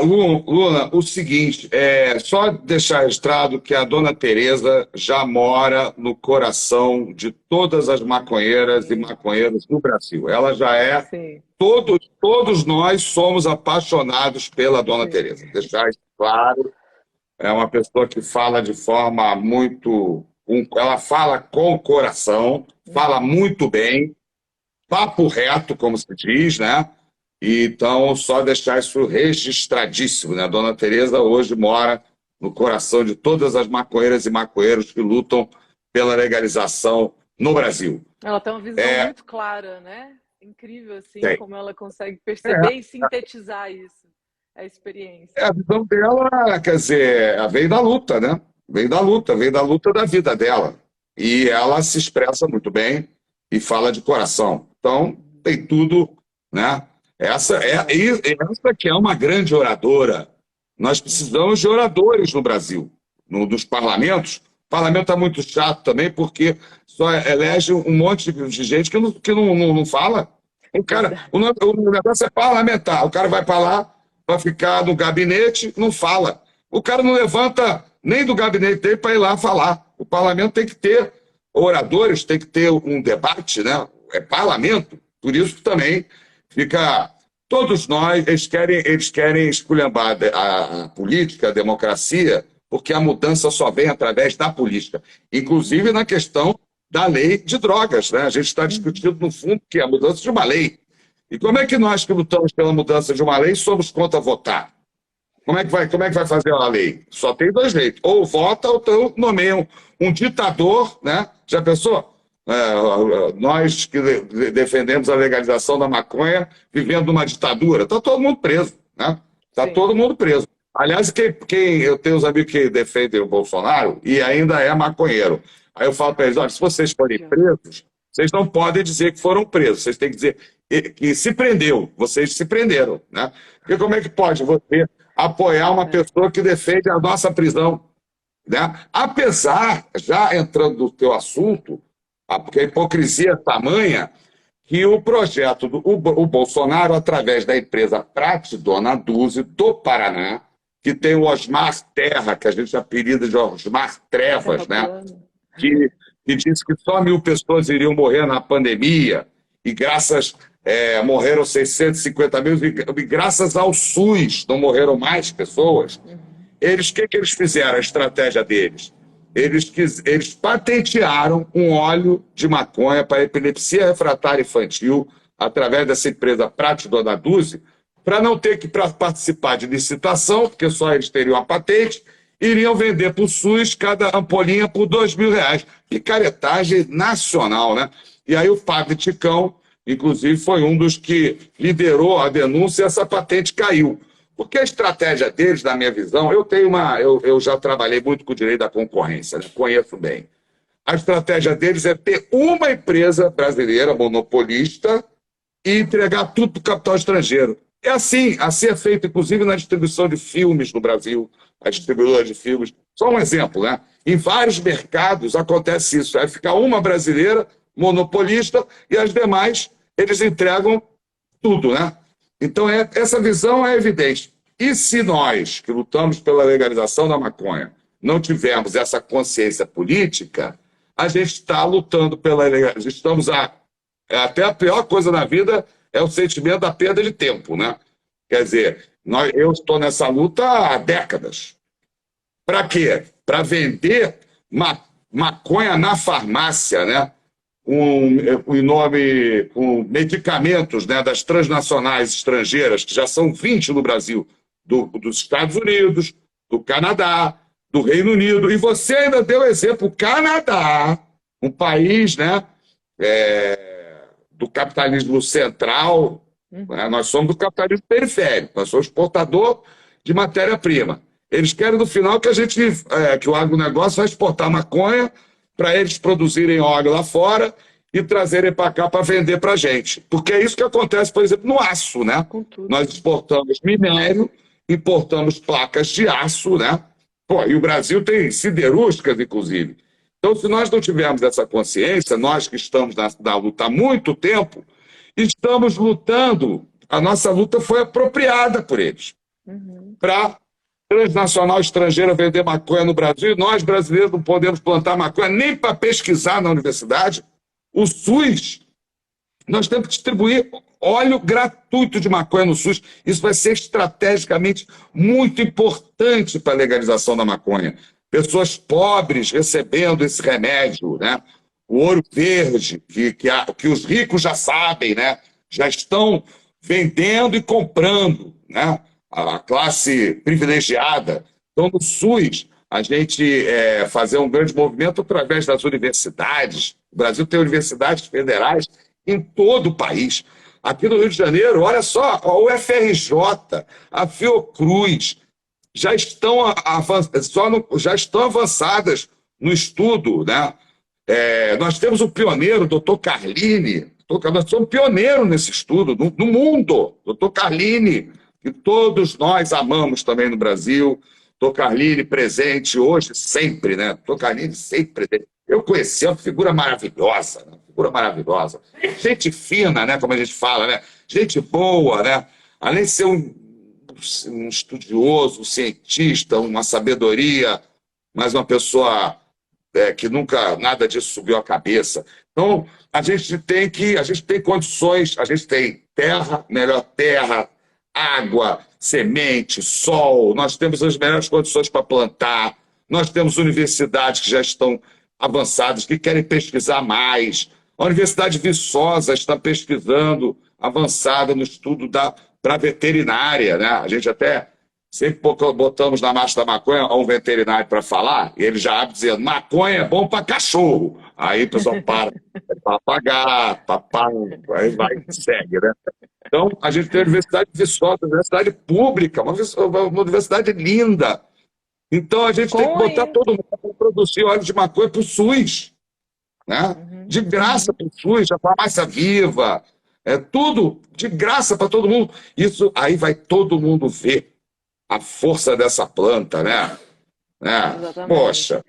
Luna, o seguinte, só deixar registrado que a dona Tereza já mora no coração de todas as maconheiras e maconheiros do Brasil. Ela já é, Sim, todos nós somos apaixonados pela dona Tereza. sim. Deixar isso claro, é uma pessoa que fala de forma muito... Ela fala com o coração, fala muito bem, papo reto, como se diz, né? E, então, só deixar isso registradíssimo, né? A dona Tereza hoje mora no coração de todas as maconheiras e maconheiros que lutam pela legalização no Brasil. Ela tem uma visão muito clara, né? Incrível, assim, Tem. como ela consegue perceber e sintetizar isso, a experiência. A visão dela, quer dizer, vem da luta, né? Vem da luta da vida dela. E ela se expressa muito bem e fala de coração. Então, tem tudo, né? Essa que é uma grande oradora. Nós precisamos de oradores no Brasil, nos parlamentos. O parlamento está muito chato também, porque só elege um monte de gente que não fala. O negócio é parlamentar. O cara vai para lá para ficar no gabinete, não fala. O cara não levanta nem do gabinete dele para ir lá falar. O parlamento tem que ter oradores, tem que ter um debate, né? É parlamento. Por isso também fica. Todos nós, eles querem esculhambar a política, a democracia, porque a mudança só vem através da política. Inclusive na questão da lei de drogas, né? A gente está discutindo, no fundo, que é a mudança de uma lei. E como é que nós que lutamos pela mudança de uma lei somos contra votar? Como é que vai fazer a lei? Só tem dois jeitos. Ou vota ou então nomeia um ditador, né? Já pensou? Nós que defendemos a legalização da maconha vivendo numa ditadura, está todo mundo preso, né? Está todo mundo preso. Aliás, eu tenho uns amigos que defendem o Bolsonaro e ainda é maconheiro. Aí eu falo para eles, olha, se vocês forem presos, vocês não podem dizer que foram presos, vocês têm que dizer que se prendeu, vocês se prenderam, né? Porque como é que pode você apoiar uma pessoa que defende a nossa prisão, né? Apesar, já entrando no teu assunto, porque a hipocrisia é tamanha que o projeto o Bolsonaro, através da empresa Prate Dona Duzi, do Paraná, que tem o Osmar Terra, que a gente apelida de Osmar Trevas, né? Que disse que só 1.000 pessoas iriam morrer na pandemia, e morreram 650 mil, e graças ao SUS não morreram mais pessoas. O que eles fizeram, a estratégia deles? Eles patentearam um óleo de maconha para epilepsia refratária infantil, através dessa empresa Prate Dona Duzi, para não ter que participar de licitação, porque só eles teriam a patente, iriam vender para o SUS cada ampolinha por R$ 2.000. Picaretagem nacional, né? E aí o padre Ticão, inclusive, foi um dos que liderou a denúncia e essa patente caiu. Porque a estratégia deles, na minha visão, eu já trabalhei muito com o direito da concorrência, né? Conheço bem. A estratégia deles é ter uma empresa brasileira, monopolista, e entregar tudo para o capital estrangeiro. É assim é feito, inclusive, na distribuição de filmes no Brasil, a distribuidora de filmes. Só um exemplo, né? Em vários mercados acontece isso. Aí fica uma brasileira, monopolista, e as demais, eles entregam tudo, né? Então, essa visão é evidente. E se nós, que lutamos pela legalização da maconha, não tivermos essa consciência política, a gente está lutando pela legalização. Até a pior coisa na vida é o sentimento da perda de tempo, né? Quer dizer, eu estou nessa luta há décadas. Para quê? Para vender maconha na farmácia, né? Com medicamentos, né, das transnacionais estrangeiras, que já são 20 no Brasil, dos Estados Unidos, do Canadá, do Reino Unido. E você ainda deu exemplo, o Canadá, um país, né, do capitalismo central, né? Nós somos do capitalismo periférico, nós somos exportador de matéria-prima. Eles querem, no final, que o agronegócio vai exportar maconha para eles produzirem óleo lá fora e trazerem para cá para vender para a gente. Porque é isso que acontece, por exemplo, no aço, né? Nós exportamos minério, importamos placas de aço, né? E o Brasil tem siderúrgicas, inclusive. Então, se nós não tivermos essa consciência, nós que estamos na luta há muito tempo, estamos lutando, a nossa luta foi apropriada por eles. para transnacional estrangeira vender maconha no Brasil, e nós, brasileiros, não podemos plantar maconha nem para pesquisar na universidade. O SUS, nós temos que distribuir óleo gratuito de maconha no SUS. Isso vai ser estrategicamente muito importante para a legalização da maconha. Pessoas pobres recebendo esse remédio, né? O ouro verde, que os ricos já sabem, né? Já estão vendendo e comprando, né? A classe privilegiada. Então, no SUS, a gente fazer um grande movimento através das universidades. O Brasil tem universidades federais em todo o país. Aqui no Rio de Janeiro, olha só, a UFRJ, a Fiocruz, já estão, já estão avançadas no estudo, né? Nós temos o pioneiro, o doutor Carlini, nós somos pioneiros nesse estudo no mundo, doutor Carlini, que todos nós amamos também no Brasil. Doutor Carlini presente hoje, sempre, né? Doutor Carlini sempre presente. Eu conheci uma figura maravilhosa, né? Figura maravilhosa. Gente fina, né? Como a gente fala, né? Gente boa, né? Além de ser um estudioso, um cientista, uma sabedoria, mas uma pessoa que nunca nada disso subiu a cabeça. Então, a gente tem condições, a gente tem terra, melhor terra, água, semente, sol, nós temos as melhores condições para plantar, nós temos universidades que já estão avançadas, que querem pesquisar mais. A Universidade de Viçosa está pesquisando, avançada no estudo para veterinária, né? A gente até sempre botamos na marcha da maconha um veterinário para falar, e ele já abre dizendo: maconha é bom para cachorro. Aí o pessoal para, papagaio, papai, aí vai e segue, né? Então, a gente tem a Universidade de Viçosa, uma universidade pública, uma universidade linda. Então, a gente tem que botar todo mundo para produzir óleo de maconha para o SUS, né? De graça para o SUS, a farmácia viva, tudo de graça para todo mundo. Isso aí vai todo mundo ver a força dessa planta, né? Poxa,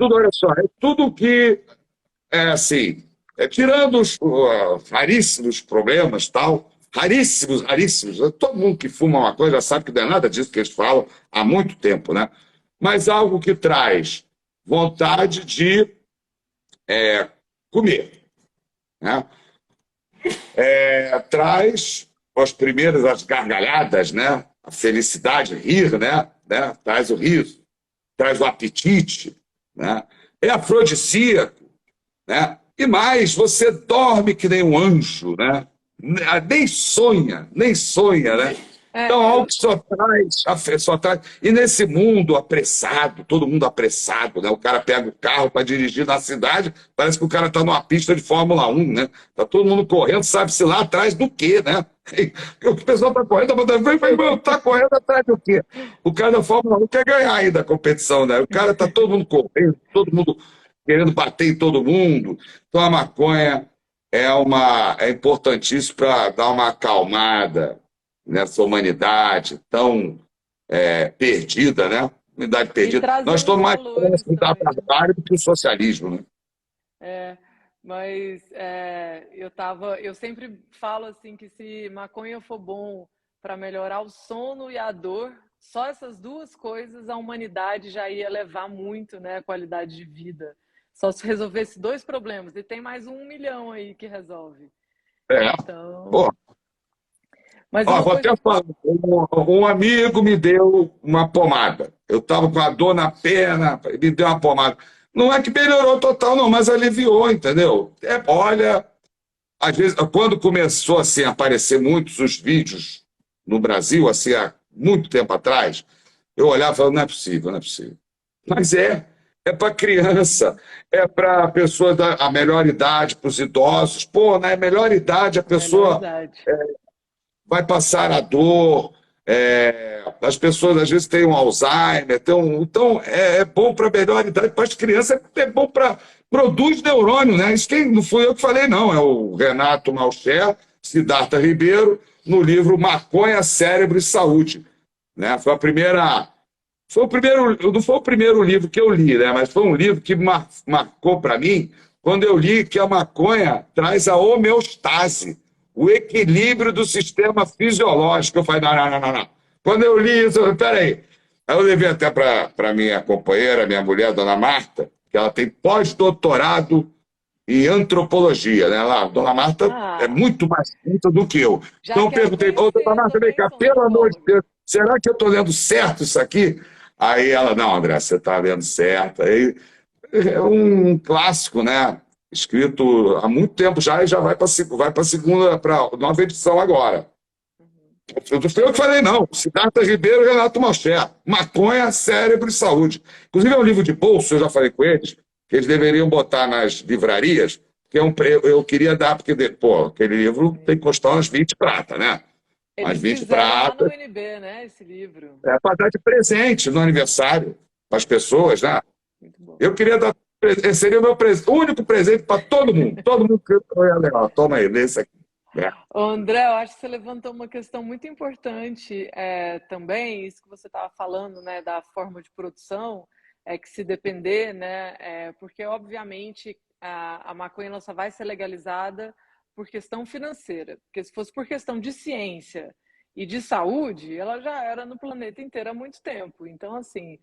olha só, é tudo que assim, tirando os raríssimos problemas, tal, raríssimos, todo mundo que fuma uma coisa já sabe que não é nada disso que eles falam há muito tempo, né? Mas algo que traz vontade de comer, né? Traz as gargalhadas, né? A felicidade, rir, né? Traz o riso, traz o apetite, né? É afrodisíaco, né? E mais, você dorme que nem um anjo, né? Nem sonha, né? Então, algo que só traz. E nesse mundo apressado, todo mundo apressado, né? O cara pega o carro para dirigir na cidade, parece que o cara está numa pista de Fórmula 1, né? Tá todo mundo correndo, sabe-se lá atrás do quê, né? O pessoal está correndo, está correndo atrás do quê? O cara da Fórmula 1 quer ganhar ainda a competição, né? O cara está todo mundo correndo, todo mundo querendo bater em todo mundo. Então, a maconha é importantíssimo para dar uma acalmada nessa humanidade tão perdida, né? Humanidade perdida. Nós estamos mais próximos da barbárie do que o socialismo, né? Mas eu sempre falo assim que se maconha for bom para melhorar o sono e a dor, só essas duas coisas a humanidade já ia elevar muito, né, a qualidade de vida. Só se resolvesse dois problemas, e tem mais 1 milhão aí que resolve. Então... Pô. Mas vou até falar, um amigo me deu uma pomada. Eu estava com a dor na perna, me deu uma pomada. Não é que melhorou total, não, mas aliviou, entendeu? Olha, às vezes, quando começou assim, a aparecer muitos os vídeos no Brasil, assim, há muito tempo atrás, eu olhava e falava: não é possível, não é possível. Mas é para criança, é para pessoas da melhor idade, para os idosos. Pô, na melhor idade a pessoa vai passar a dor, as pessoas às vezes têm um Alzheimer, então é bom para a melhor idade, para as crianças é bom para... Produz neurônio, né? Isso não fui eu que falei, não, é o Renato Malcher, Siddhartha Ribeiro, no livro Maconha, Cérebro e Saúde, né? Foi o primeiro, não foi o primeiro livro que eu li, né? Mas foi um livro que marcou para mim quando eu li que a maconha traz a homeostase, o equilíbrio do sistema fisiológico. Eu falei: não. Quando eu li isso, eu falei, peraí. Aí eu levei até para minha companheira, minha mulher, dona Marta, que ela tem pós-doutorado em antropologia, né? Lá, dona Marta é Ah, muito mais culta do que eu. já Então eu quero perguntei, ô, dona conhecer Marta, vem também, cá, sou pelo amor de antropóloga. Deus, será que eu estou lendo certo isso aqui? Aí ela, não, André, você está lendo certo. Aí é um clássico, né? Escrito há muito tempo já e já vai para a segunda, para a nova edição agora. Uhum. Eu É que falei, não. Siddhartha Ribeiro e Renato Malcher. Maconha, cérebro e saúde. Inclusive, é um livro de bolso, eu já falei com eles, que eles deveriam botar nas livrarias, que é eu queria dar, porque, pô, aquele livro tem que custar umas 20 prata, né? Umas Eles 20 fizeram lá na prata. UNB, né, esse livro. É para dar de presente no aniversário para as pessoas, né? Muito bom. Eu queria dar. Esse seria o meu único presente para todo mundo. Todo mundo que eu ia levar. Toma aí, lê esse aqui. É. Ô, André, eu acho que você levantou uma questão muito importante também, isso que você estava falando, né, da forma de produção, que se depender, né, porque obviamente a maconha ela só vai ser legalizada por questão financeira, porque se fosse por questão de ciência e de saúde, ela já era no planeta inteiro há muito tempo. Então, assim,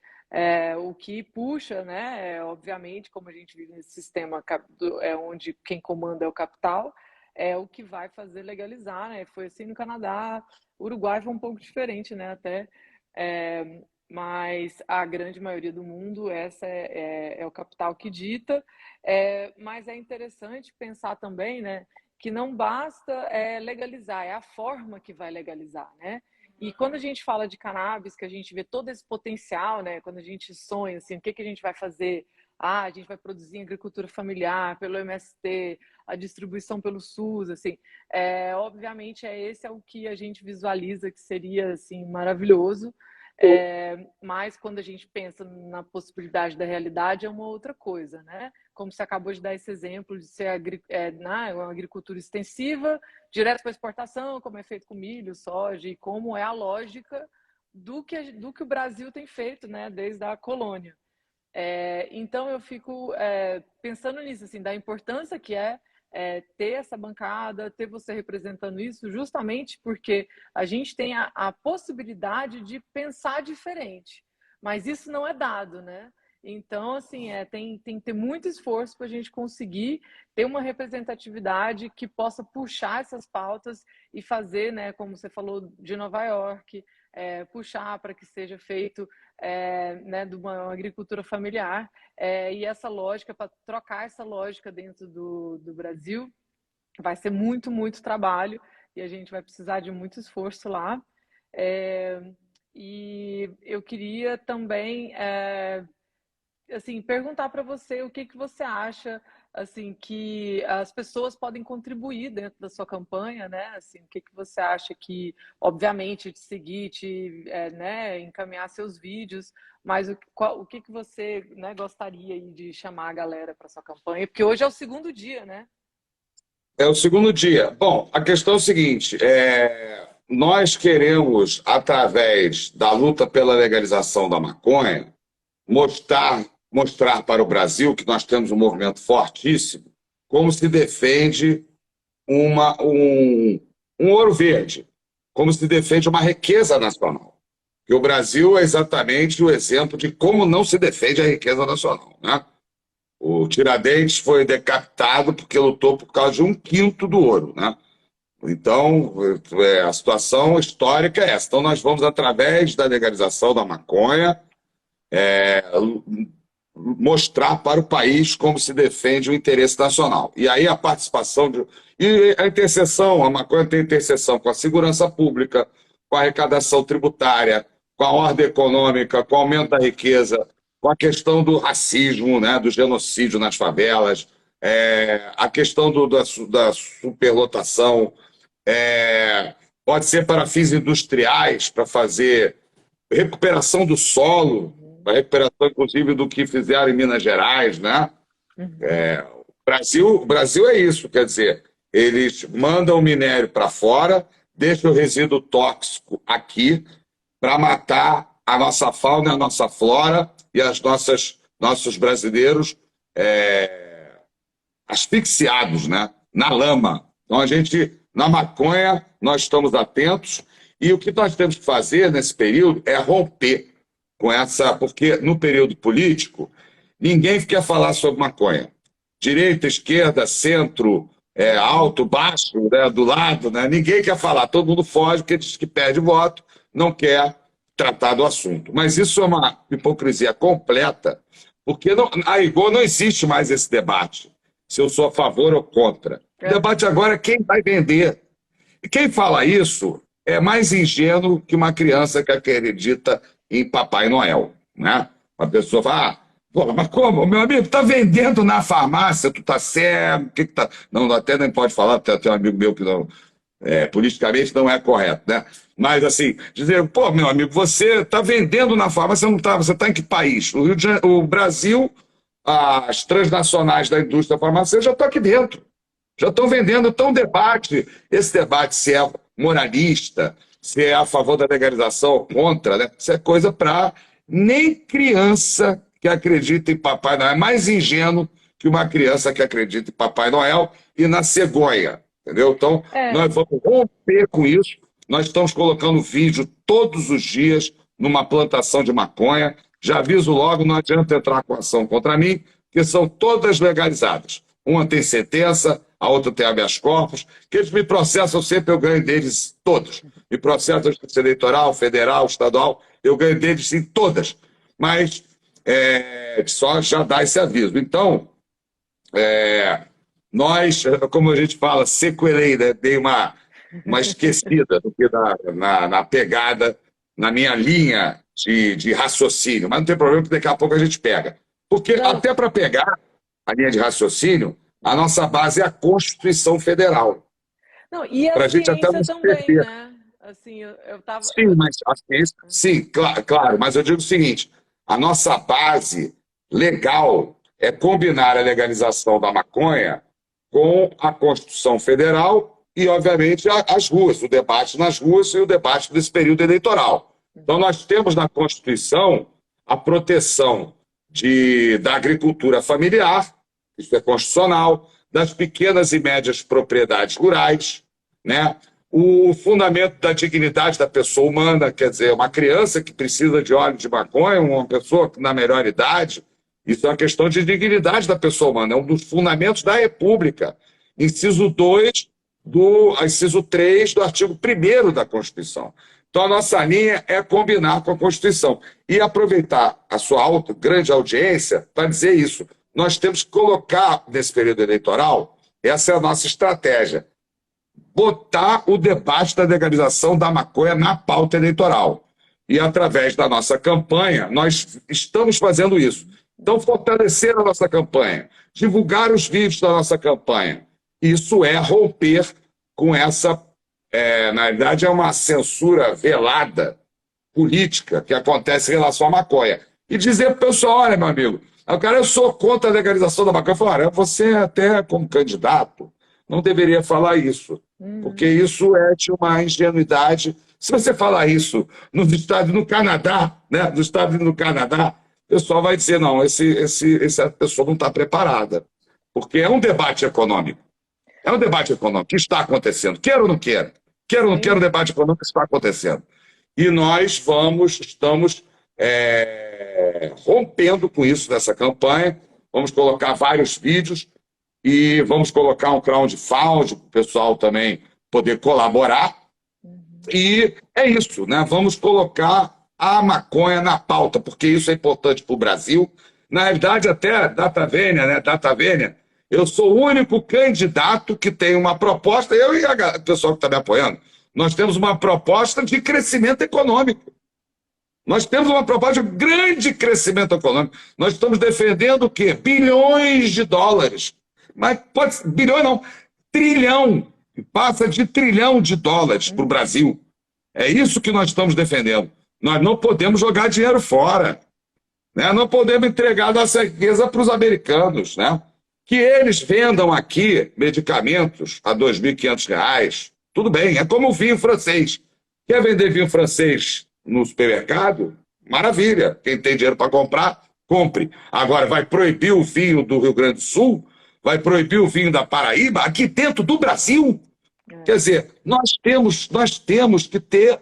o que puxa, né, obviamente, como a gente vive nesse sistema onde quem comanda é o capital, é o que vai fazer legalizar, né? Foi assim no Canadá, Uruguai foi um pouco diferente, né? Até, mas a grande maioria do mundo essa é o capital que dita. Mas é interessante pensar também, né? Que não basta legalizar, é a forma que vai legalizar, né? E quando a gente fala de cannabis, que a gente vê todo esse potencial, né? Quando a gente sonha assim, o que que a gente vai fazer? Ah, a gente vai produzir em agricultura familiar, pelo MST, a distribuição pelo SUS, assim, obviamente esse é o que a gente visualiza que seria assim maravilhoso, mas quando a gente pensa na possibilidade da realidade é uma outra coisa, né? Como você acabou de dar esse exemplo de ser uma agricultura extensiva, direto para exportação, como é feito com milho, soja, e como é a lógica do que o Brasil tem feito, né, desde a colônia. Então eu fico pensando nisso, assim, da importância que ter essa bancada, ter você representando isso, justamente porque a gente tem a possibilidade de pensar diferente, mas isso não é dado, né? Então, assim, tem que ter muito esforço para a gente conseguir ter uma representatividade que possa puxar essas pautas e fazer, né, como você falou de Nova York, puxar para que seja feito né, de uma agricultura familiar, e essa lógica, para trocar essa lógica dentro do Brasil, vai ser muito, muito trabalho, e a gente vai precisar de muito esforço lá. E eu queria também assim, perguntar para você o que que você acha assim que as pessoas podem contribuir dentro da sua campanha, né? Assim, o que que você acha que, obviamente, te seguir, né, encaminhar seus vídeos, mas o que que você, né, gostaria aí de chamar a galera para sua campanha? Porque hoje é o segundo dia, né? É o segundo dia. Bom, a questão é o seguinte: nós queremos, através da luta pela legalização da maconha, mostrar para o Brasil que nós temos um movimento fortíssimo, como se defende um ouro verde, como se defende uma riqueza nacional. Que o Brasil é exatamente o exemplo de como não se defende a riqueza nacional, né? O Tiradentes foi decapitado porque lutou por causa de 1/5 do ouro, né? Então, a situação histórica é essa. Então, nós vamos, através da legalização da maconha, mostrar para o país como se defende o interesse nacional. E aí a participação e a interseção, a maconha tem interseção com a segurança pública, com a arrecadação tributária, com a ordem econômica, com o aumento da riqueza, com a questão do racismo, né, do genocídio nas favelas, a questão da superlotação, pode ser para fins industriais, para fazer recuperação do solo, a recuperação, inclusive, do que fizeram em Minas Gerais, né? Uhum. O Brasil é isso, quer dizer, eles mandam o minério para fora, deixam o resíduo tóxico aqui para matar a nossa fauna, a nossa flora e nossos brasileiros asfixiados, né? Na lama. Então, na maconha, nós estamos atentos E o que nós temos que fazer nesse período é romper com essa... Porque no período político, ninguém quer falar sobre maconha. Direita, esquerda, centro, alto, baixo, né, do lado, né? Ninguém quer falar. Todo mundo foge porque diz que perde voto, não quer tratar do assunto. Mas isso é uma hipocrisia completa, porque a rigor não existe mais esse debate, se eu sou a favor ou contra. O debate agora é quem vai vender. E quem fala isso é mais ingênuo que uma criança que acredita em Papai Noel, né? Uma pessoa fala, pô, mas como? Meu amigo, tá vendendo na farmácia, tu tá cego, o que que tá... Não, até nem pode falar, porque tem um amigo meu que não... politicamente não é correto, né? Mas, assim, dizer, pô, meu amigo, você tá vendendo na farmácia, você tá em que país? O Brasil, as transnacionais da indústria farmacêutica já estão aqui dentro. Já estão vendendo, estão debate. Esse debate se é moralista, se é a favor da legalização ou contra, né? Isso é coisa para nem criança que acredita em Papai Noel. É mais ingênuo que uma criança que acredita em Papai Noel e na cegonha, entendeu? Então, nós vamos romper com isso. Nós estamos colocando vídeo todos os dias numa plantação de maconha. Já aviso logo, não adianta entrar com ação contra mim, porque são todas legalizadas. Uma tem sentença, a outra tem habeas corpus, que eles me processam sempre, eu ganho deles todos. Me processam na Justiça Eleitoral, federal, estadual, eu ganho deles em todas. Mas só já dá esse aviso. Então, nós, como a gente fala, sequelei, né? Dei uma esquecida do que na pegada, na minha linha de raciocínio. Mas não tem problema, porque daqui a pouco a gente pega. Porque até para pegar a linha de raciocínio, a nossa base é a Constituição Federal. Não, e a ciência gente até também, né? Assim, eu tava... Sim, mas a ciência... Sim, claro, mas eu digo o seguinte, a nossa base legal é combinar a legalização da maconha com a Constituição Federal e, obviamente, as ruas, o debate nas ruas e o debate desse período eleitoral. Então, nós temos na Constituição a proteção da agricultura familiar, isso é constitucional, das pequenas e médias propriedades rurais, né? O fundamento da dignidade da pessoa humana, quer dizer, uma criança que precisa de óleo de maconha, uma pessoa na melhor idade, isso é uma questão de dignidade da pessoa humana, é um dos fundamentos da República. Inciso 2 inciso 3 do artigo 1º da Constituição. Então, a nossa linha é combinar com a Constituição. E aproveitar a sua grande audiência para dizer isso. Nós temos que colocar, nesse período eleitoral, essa é a nossa estratégia, botar o debate da legalização da maconha na pauta eleitoral. E, através da nossa campanha, nós estamos fazendo isso. Então, fortalecer a nossa campanha, divulgar os vídeos da nossa campanha. Isso é romper com essa... na realidade, é uma censura velada política que acontece em relação à maconha. E dizer para o pessoal, olha, meu amigo, eu sou contra a legalização da maconha. Eu falo, olha, você até como candidato não deveria falar isso, porque isso é de uma ingenuidade. Se você falar isso nos Estados no Canadá, né, nos Estados Unidos no Canadá, o pessoal vai dizer, não, essa pessoa não está preparada, porque é um debate econômico. É um debate econômico que está acontecendo. Quero ou não quero? Quero ou não quero, o debate econômico está acontecendo. E nós estamos rompendo com isso nessa campanha. Vamos colocar vários vídeos e vamos colocar um crowdfunding para o pessoal também poder colaborar. E é isso, né? Vamos colocar a maconha na pauta, porque isso é importante para o Brasil. Na realidade, até Data Vênia, né? Data Vênia, eu sou o único candidato que tem uma proposta, eu e o pessoal que está me apoiando, nós temos uma proposta de crescimento econômico. Nós temos uma proposta de grande crescimento econômico. Nós estamos defendendo o quê? Bilhões de dólares. Mas pode ser, bilhão não, trilhão. Passa de trilhão de dólares para o Brasil. É isso que nós estamos defendendo. Nós não podemos jogar dinheiro fora, né? Não podemos entregar nossa riqueza para os americanos, né? Que eles vendam aqui medicamentos a R$ 2.500. Tudo bem, é como o vinho francês. Quer vender vinho francês no supermercado? Maravilha. Quem tem dinheiro para comprar, compre. Agora, vai proibir o vinho do Rio Grande do Sul? Vai proibir o vinho da Paraíba? Aqui dentro do Brasil? Quer dizer, nós temos que ter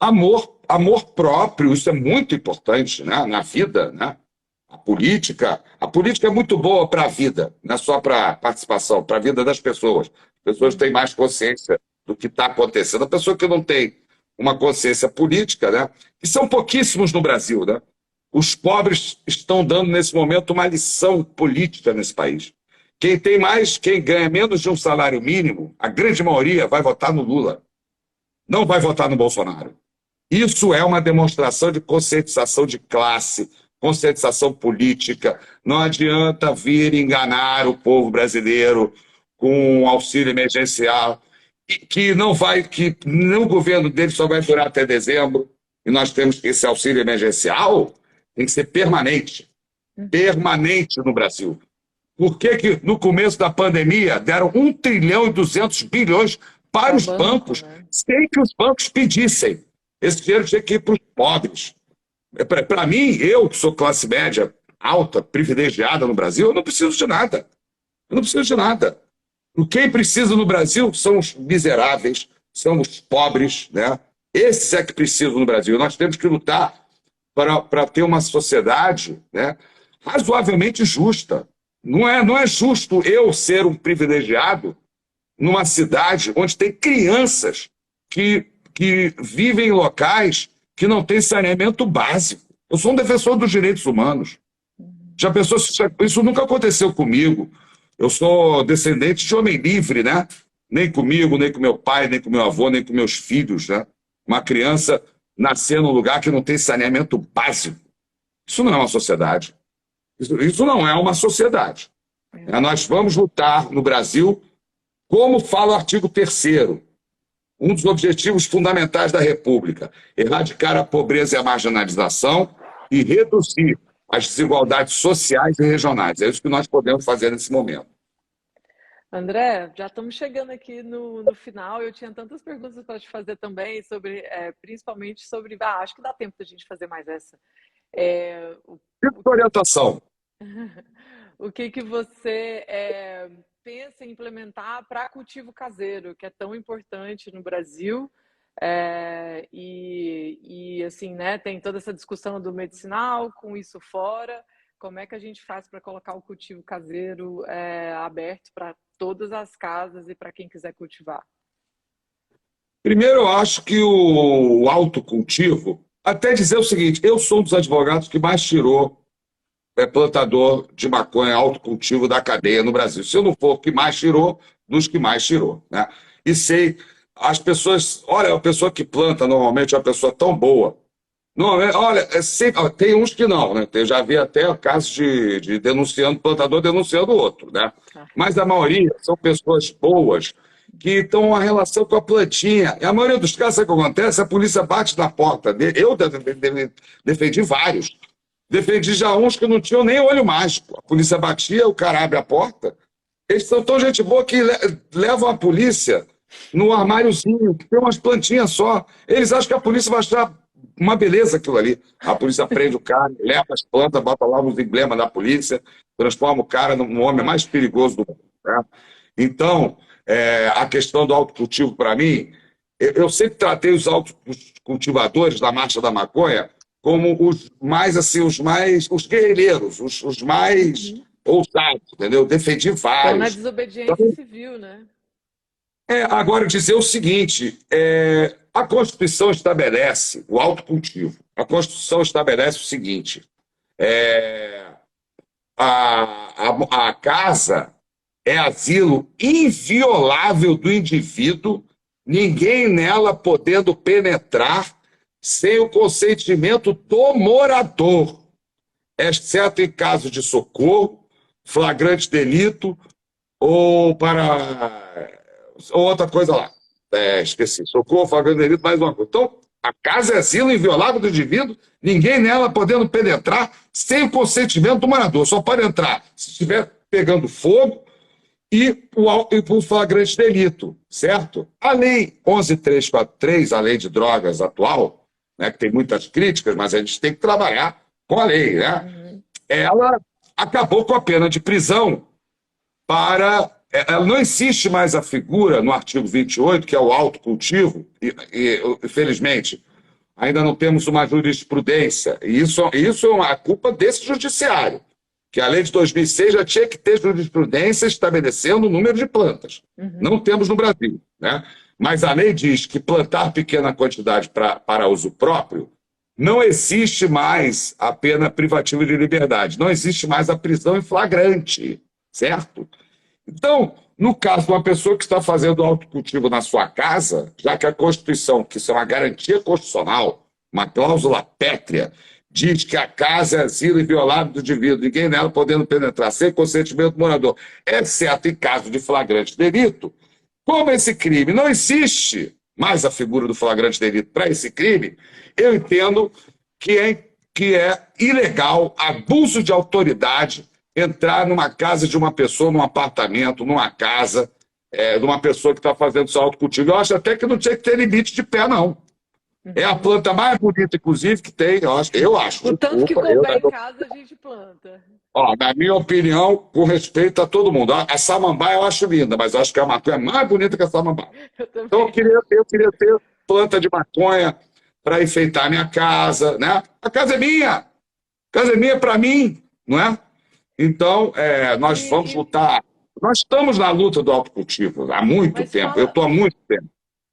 amor próprio, isso é muito importante, né? Na vida, né? A política é muito boa para a vida, não é só para a participação, para a vida das pessoas. As pessoas têm mais consciência do que está acontecendo. A pessoa que não tem uma consciência política, né? Que são pouquíssimos no Brasil, né? Os pobres estão dando, nesse momento, uma lição política nesse país. Quem tem mais, quem ganha menos de um salário mínimo, a grande maioria vai votar no Lula, não vai votar no Bolsonaro. Isso é uma demonstração de conscientização de classe, conscientização política. Não adianta vir enganar o povo brasileiro com um auxílio emergencial, que não vai, que no governo dele só vai durar até dezembro, e nós temos que esse auxílio emergencial tem que ser permanente, permanente no Brasil. Por que no começo da pandemia deram 1 trilhão e 200 bilhões para os bancos, né? sem que os bancos pedissem? Esse dinheiro tinha que ir para os pobres. Para mim, eu que sou classe média alta, privilegiada no Brasil, eu não preciso de nada. Eu não preciso de nada. Quem precisa no Brasil são os miseráveis, são os pobres, né? Esses é que precisam no Brasil. Nós temos que lutar para ter uma sociedade, né, razoavelmente justa. Não é justo eu ser um privilegiado numa cidade onde tem crianças que vivem em locais que não têm saneamento básico. Eu sou um defensor dos direitos humanos. Já pensou se isso nunca aconteceu comigo? Eu sou descendente de homem livre, né? Nem comigo, nem com meu pai, nem com meu avô, nem com meus filhos, né? Uma criança nascer num lugar que não tem saneamento básico. Isso não é uma sociedade. Isso não é uma sociedade. Nós vamos lutar no Brasil, como fala o artigo 3º, um dos objetivos fundamentais da República: erradicar a pobreza e a marginalização e reduzir as desigualdades sociais e regionais. É isso que nós podemos fazer nesse momento. André, já estamos chegando aqui no final. Eu tinha tantas perguntas para te fazer também, sobre, principalmente sobre... acho que dá tempo da gente fazer mais essa. Tipo de orientação. O que você pensa em implementar para cultivo caseiro, que é tão importante no Brasil? E assim, né, tem toda essa discussão do medicinal, com isso fora. Como é que a gente faz para colocar o cultivo caseiro aberto para todas as casas e para quem quiser cultivar? Primeiro, eu acho que o autocultivo, até dizer o seguinte, eu sou um dos advogados que mais tirou plantador de maconha autocultivo da cadeia no Brasil. Se eu não for o que mais tirou, dos que mais tirou, né? E sei, as pessoas, olha, a pessoa que planta normalmente é uma pessoa tão boa. Não, olha, tem uns que não, né? Eu já vi até casos de denunciando, plantador denunciando o outro, né? Mas a maioria são pessoas boas que estão uma relação com a plantinha. E a maioria dos casos, sabe o que acontece? A polícia bate na porta dele. Eu defendi vários. Defendi já uns que não tinham nem olho mágico. A polícia batia, o cara abre a porta. Eles são tão gente boa que levam a polícia num armáriozinho, que tem umas plantinhas só. Eles acham que a polícia vai achar uma beleza aquilo ali. A polícia prende o cara, leva as plantas, bota lá os emblemas da polícia, transforma o cara no homem mais perigoso do mundo. Né? Então, a questão do autocultivo, para mim, eu sempre tratei os autocultivadores da Marcha da Maconha como os mais, assim, os guerreiros, os mais ousados, entendeu? Defendi vários. Então, na desobediência civil, né? Agora, dizer o seguinte, a Constituição estabelece o autocultivo. A Constituição estabelece o seguinte, a casa é asilo inviolável do indivíduo, ninguém nela podendo penetrar sem o consentimento do morador, exceto em caso de socorro, flagrante delito ou outra coisa lá. Esqueci. Socorro, flagrante delito, mais uma coisa. Então, a casa é asilo inviolável do indivíduo, ninguém nela podendo penetrar sem o consentimento do morador. Só pode entrar se estiver pegando fogo e por flagrante delito, certo? A Lei 11.343, a lei de drogas atual, né, que tem muitas críticas, mas a gente tem que trabalhar com a lei, né? Ela acabou com a pena de prisão para... não existe mais a figura no artigo 28, que é o autocultivo, e infelizmente, ainda não temos uma jurisprudência. E isso é uma culpa desse judiciário, que a lei de 2006 já tinha que ter jurisprudência estabelecendo o número de plantas. Não temos no Brasil, né? Mas a lei diz que plantar pequena quantidade para uso próprio, não existe mais a pena privativa de liberdade, não existe mais a prisão em flagrante, certo? Então, no caso de uma pessoa que está fazendo autocultivo na sua casa, já que a Constituição, que isso é uma garantia constitucional, uma cláusula pétrea, diz que a casa é asilo inviolável do indivíduo, ninguém nela podendo penetrar sem consentimento do morador, exceto em caso de flagrante delito. Como esse crime não existe mais a figura do flagrante delito para esse crime, eu entendo que é ilegal, abuso de autoridade, entrar numa casa de uma pessoa, num apartamento, numa casa, de uma pessoa que está fazendo seu autocultivo. Eu acho até que não tinha que ter limite de pé, não. É a planta mais bonita, inclusive, que tem, eu acho. O tanto que couber em casa, a gente planta. Ó, na minha opinião, com respeito a todo mundo, a samambaia eu acho linda, mas eu acho que a maconha é mais bonita que a samambaia. Então eu queria ter planta de maconha para enfeitar a minha casa, né? A casa é minha para mim, não é? Então, nós vamos lutar. Nós estamos na luta do autocultivo há muito tempo. Eu estou há muito tempo.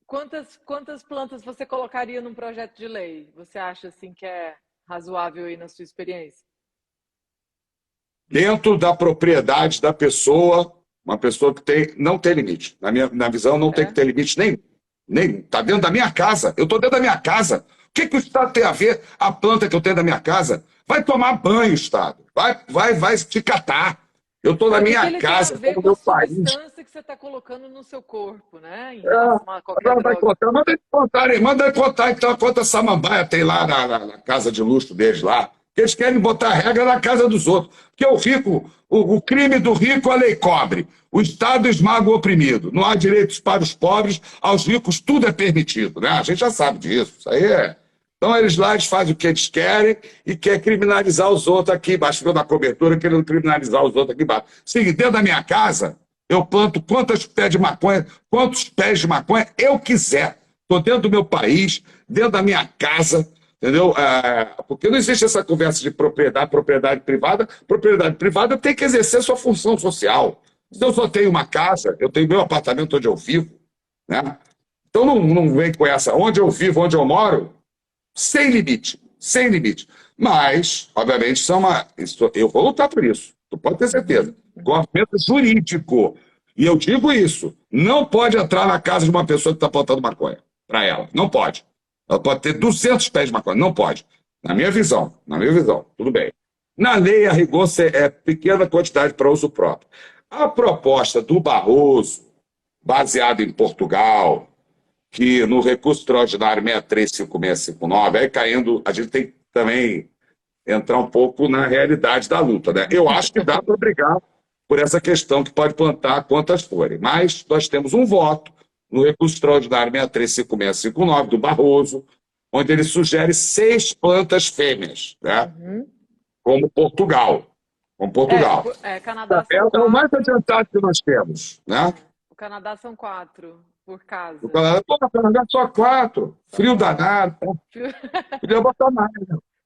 Quantas plantas você colocaria num projeto de lei? Você acha assim que é razoável aí na sua experiência? Dentro da propriedade da pessoa, uma pessoa que não tem limite. Na visão, não tem que ter limite nenhum. Está dentro da minha casa. Eu estou dentro da minha casa. O que o Estado tem a ver a planta que eu tenho da minha casa? Vai tomar banho, Estado. Vai te catar. Eu estou na minha casa, estou no meu país. A substância que você está colocando no seu corpo, né? Em relação a qualquer droga. Manda contar então quanta samambaia tem lá na casa de luxo deles lá. Que eles querem botar regra na casa dos outros. Porque o rico, o crime do rico a lei cobre. O Estado esmaga o oprimido. Não há direitos para os pobres, aos ricos tudo é permitido, né? A gente já sabe disso. Isso aí é. Então eles fazem o que eles querem e querem criminalizar os outros aqui embaixo. Ficam na cobertura querendo criminalizar os outros aqui embaixo. Seguinte, dentro da minha casa, eu planto quantos pés de maconha eu quiser. Estou dentro do meu país, dentro da minha casa, entendeu? Porque não existe essa conversa de propriedade privada. Propriedade privada tem que exercer sua função social. Se eu só tenho uma casa, eu tenho meu apartamento onde eu vivo, né? Então não vem com essa. Onde eu vivo, onde eu moro, sem limite. Mas, obviamente, eu vou lutar por isso. Tu pode ter certeza. Governamento jurídico. E eu digo isso. Não pode entrar na casa de uma pessoa que está plantando maconha para ela. Não pode. Ela pode ter 200 pés de maconha. Não pode. Na minha visão. Tudo bem. Na lei, a rigor, é pequena quantidade para uso próprio. A proposta do Barroso, baseada em Portugal, que no recurso extraordinário 635659, aí caindo, a gente tem que também entrar um pouco na realidade da luta, né? Eu acho que dá para brigar por essa questão, que pode plantar quantas forem, mas nós temos um voto no recurso extraordinário 635659 do Barroso, onde ele sugere 6 plantas fêmeas, né? Como Portugal. Canadá é o mais adiantado que nós temos, né? O Canadá são 4 por casa. O Canadá só 4. Frio danado. Podia botar mais.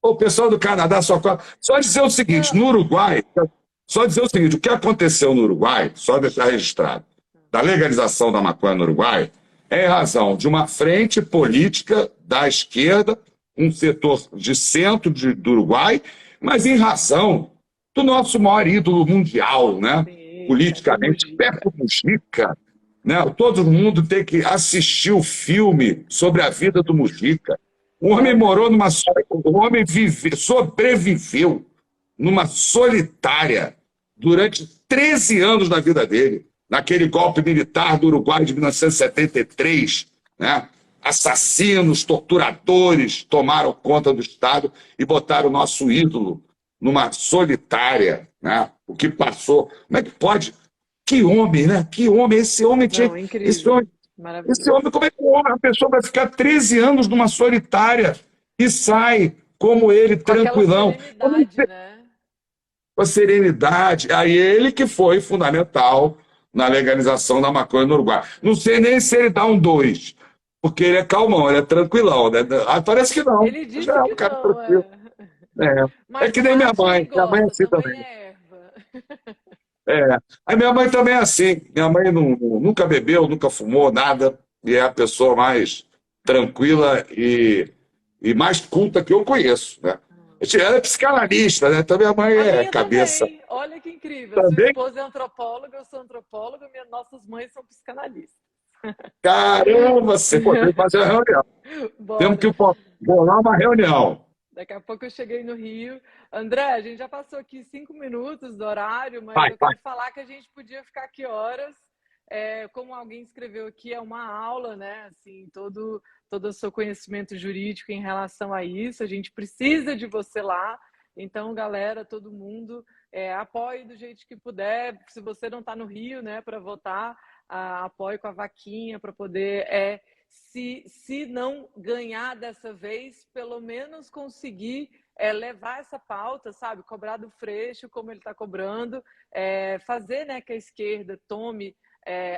O pessoal do Canadá só 4. Só dizer o seguinte, no Uruguai, o que aconteceu no Uruguai, só deixar registrado, da legalização da maconha no Uruguai, é em razão de uma frente política da esquerda, um setor de centro do Uruguai, mas em razão do nosso maior ídolo mundial, né? Politicamente, Pepe Mujica, né? Todo mundo tem que assistir o filme sobre a vida do Mujica. O homem sobreviveu numa solitária durante 13 anos da vida dele, naquele golpe militar do Uruguai de 1973, né? Assassinos, torturadores tomaram conta do Estado e botaram o nosso ídolo numa solitária, né? O que passou? Como é que pode? Que homem, né? Que homem! Esse homem tinha. Esse homem, como é que a pessoa vai ficar 13 anos numa solitária e sai como ele, tranquilão? Com a serenidade. Aí ele que foi fundamental na legalização da maconha no Uruguai. Não sei nem se ele dá um 2. porque ele é calmão, ele é tranquilão, né? Ah, parece que não. Ele Já disse é que um cara não, tranquilo. é. É Mas que o nem minha mate ele mãe. Minha mãe é gosta, assim também também. é erva. É. A minha mãe também é assim. Minha mãe nunca bebeu, nunca fumou, nada. E é a pessoa mais tranquila e mais culta que eu conheço, né? Ela é psicanalista, né? Então minha mãe A é minha cabeça também. Olha que incrível. Sua também. esposa é antropóloga, eu sou antropóloga, nossas mães são psicanalistas. Caramba, você pô, tem que fazer uma reunião. Temos Bora. que bolar uma reunião. Daqui a pouco eu cheguei no Rio. André, a gente já passou aqui 5 minutos do horário, mas Vai, eu vai. quero falar que a gente podia ficar aqui horas. Como alguém escreveu aqui, é uma aula, né? Assim, todo o seu conhecimento jurídico em relação a isso. A gente precisa de você lá. Então, galera, todo mundo, apoie do jeito que puder. Se você não está no Rio, né, para votar, apoie com a vaquinha para poder se não ganhar dessa vez, pelo menos conseguir levar essa pauta, sabe? Cobrar do Freixo como ele está cobrando, fazer, né, que a esquerda tome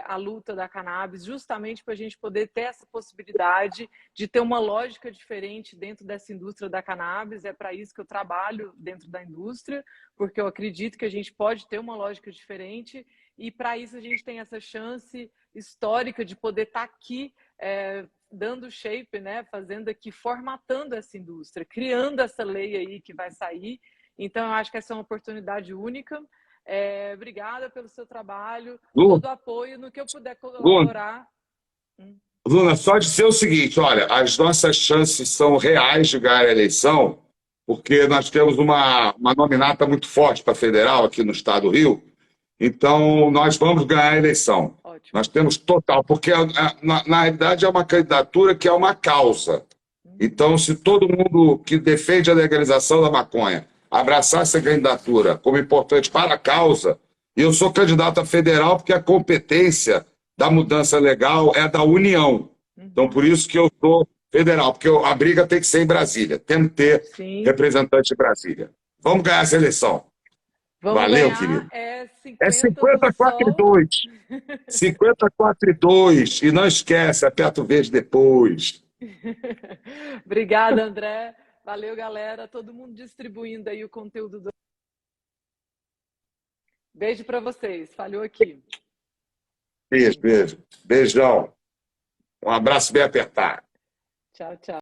a luta da cannabis, justamente para a gente poder ter essa possibilidade de ter uma lógica diferente dentro dessa indústria da cannabis. É para isso que eu trabalho dentro da indústria, porque eu acredito que a gente pode ter uma lógica diferente e para isso a gente tem essa chance histórica de poder estar aqui dando shape, né, fazendo aqui, formatando essa indústria, criando essa lei aí que vai sair. Então, eu acho que essa é uma oportunidade única. Obrigada pelo seu trabalho, Lu, todo o apoio no que eu puder Lu, colaborar. Luna, só dizer o seguinte, olha, as nossas chances são reais de ganhar a eleição, porque nós temos uma nominata muito forte para federal aqui no estado do Rio, então nós vamos ganhar a eleição. Ótimo. Nós temos total, porque na realidade é uma candidatura que é uma causa. Então, se todo mundo que defende a legalização da maconha abraçar essa candidatura como importante para a causa, e eu sou candidato a federal porque a competência da mudança legal é da União. Então, por isso que eu sou federal, porque a briga tem que ser em Brasília, tem que ter Sim. representante de Brasília. Vamos ganhar essa eleição. Vamos Valeu, ganhar, querido. 50 É no 54 e sol. 2. 54 e 2. E não esquece, aperta o verde depois. Obrigada, André. Valeu, galera. Todo mundo distribuindo aí o conteúdo. Beijo para vocês. Falhou aqui. Beijo, beijo. Beijão. Um abraço bem apertado. Tchau, tchau.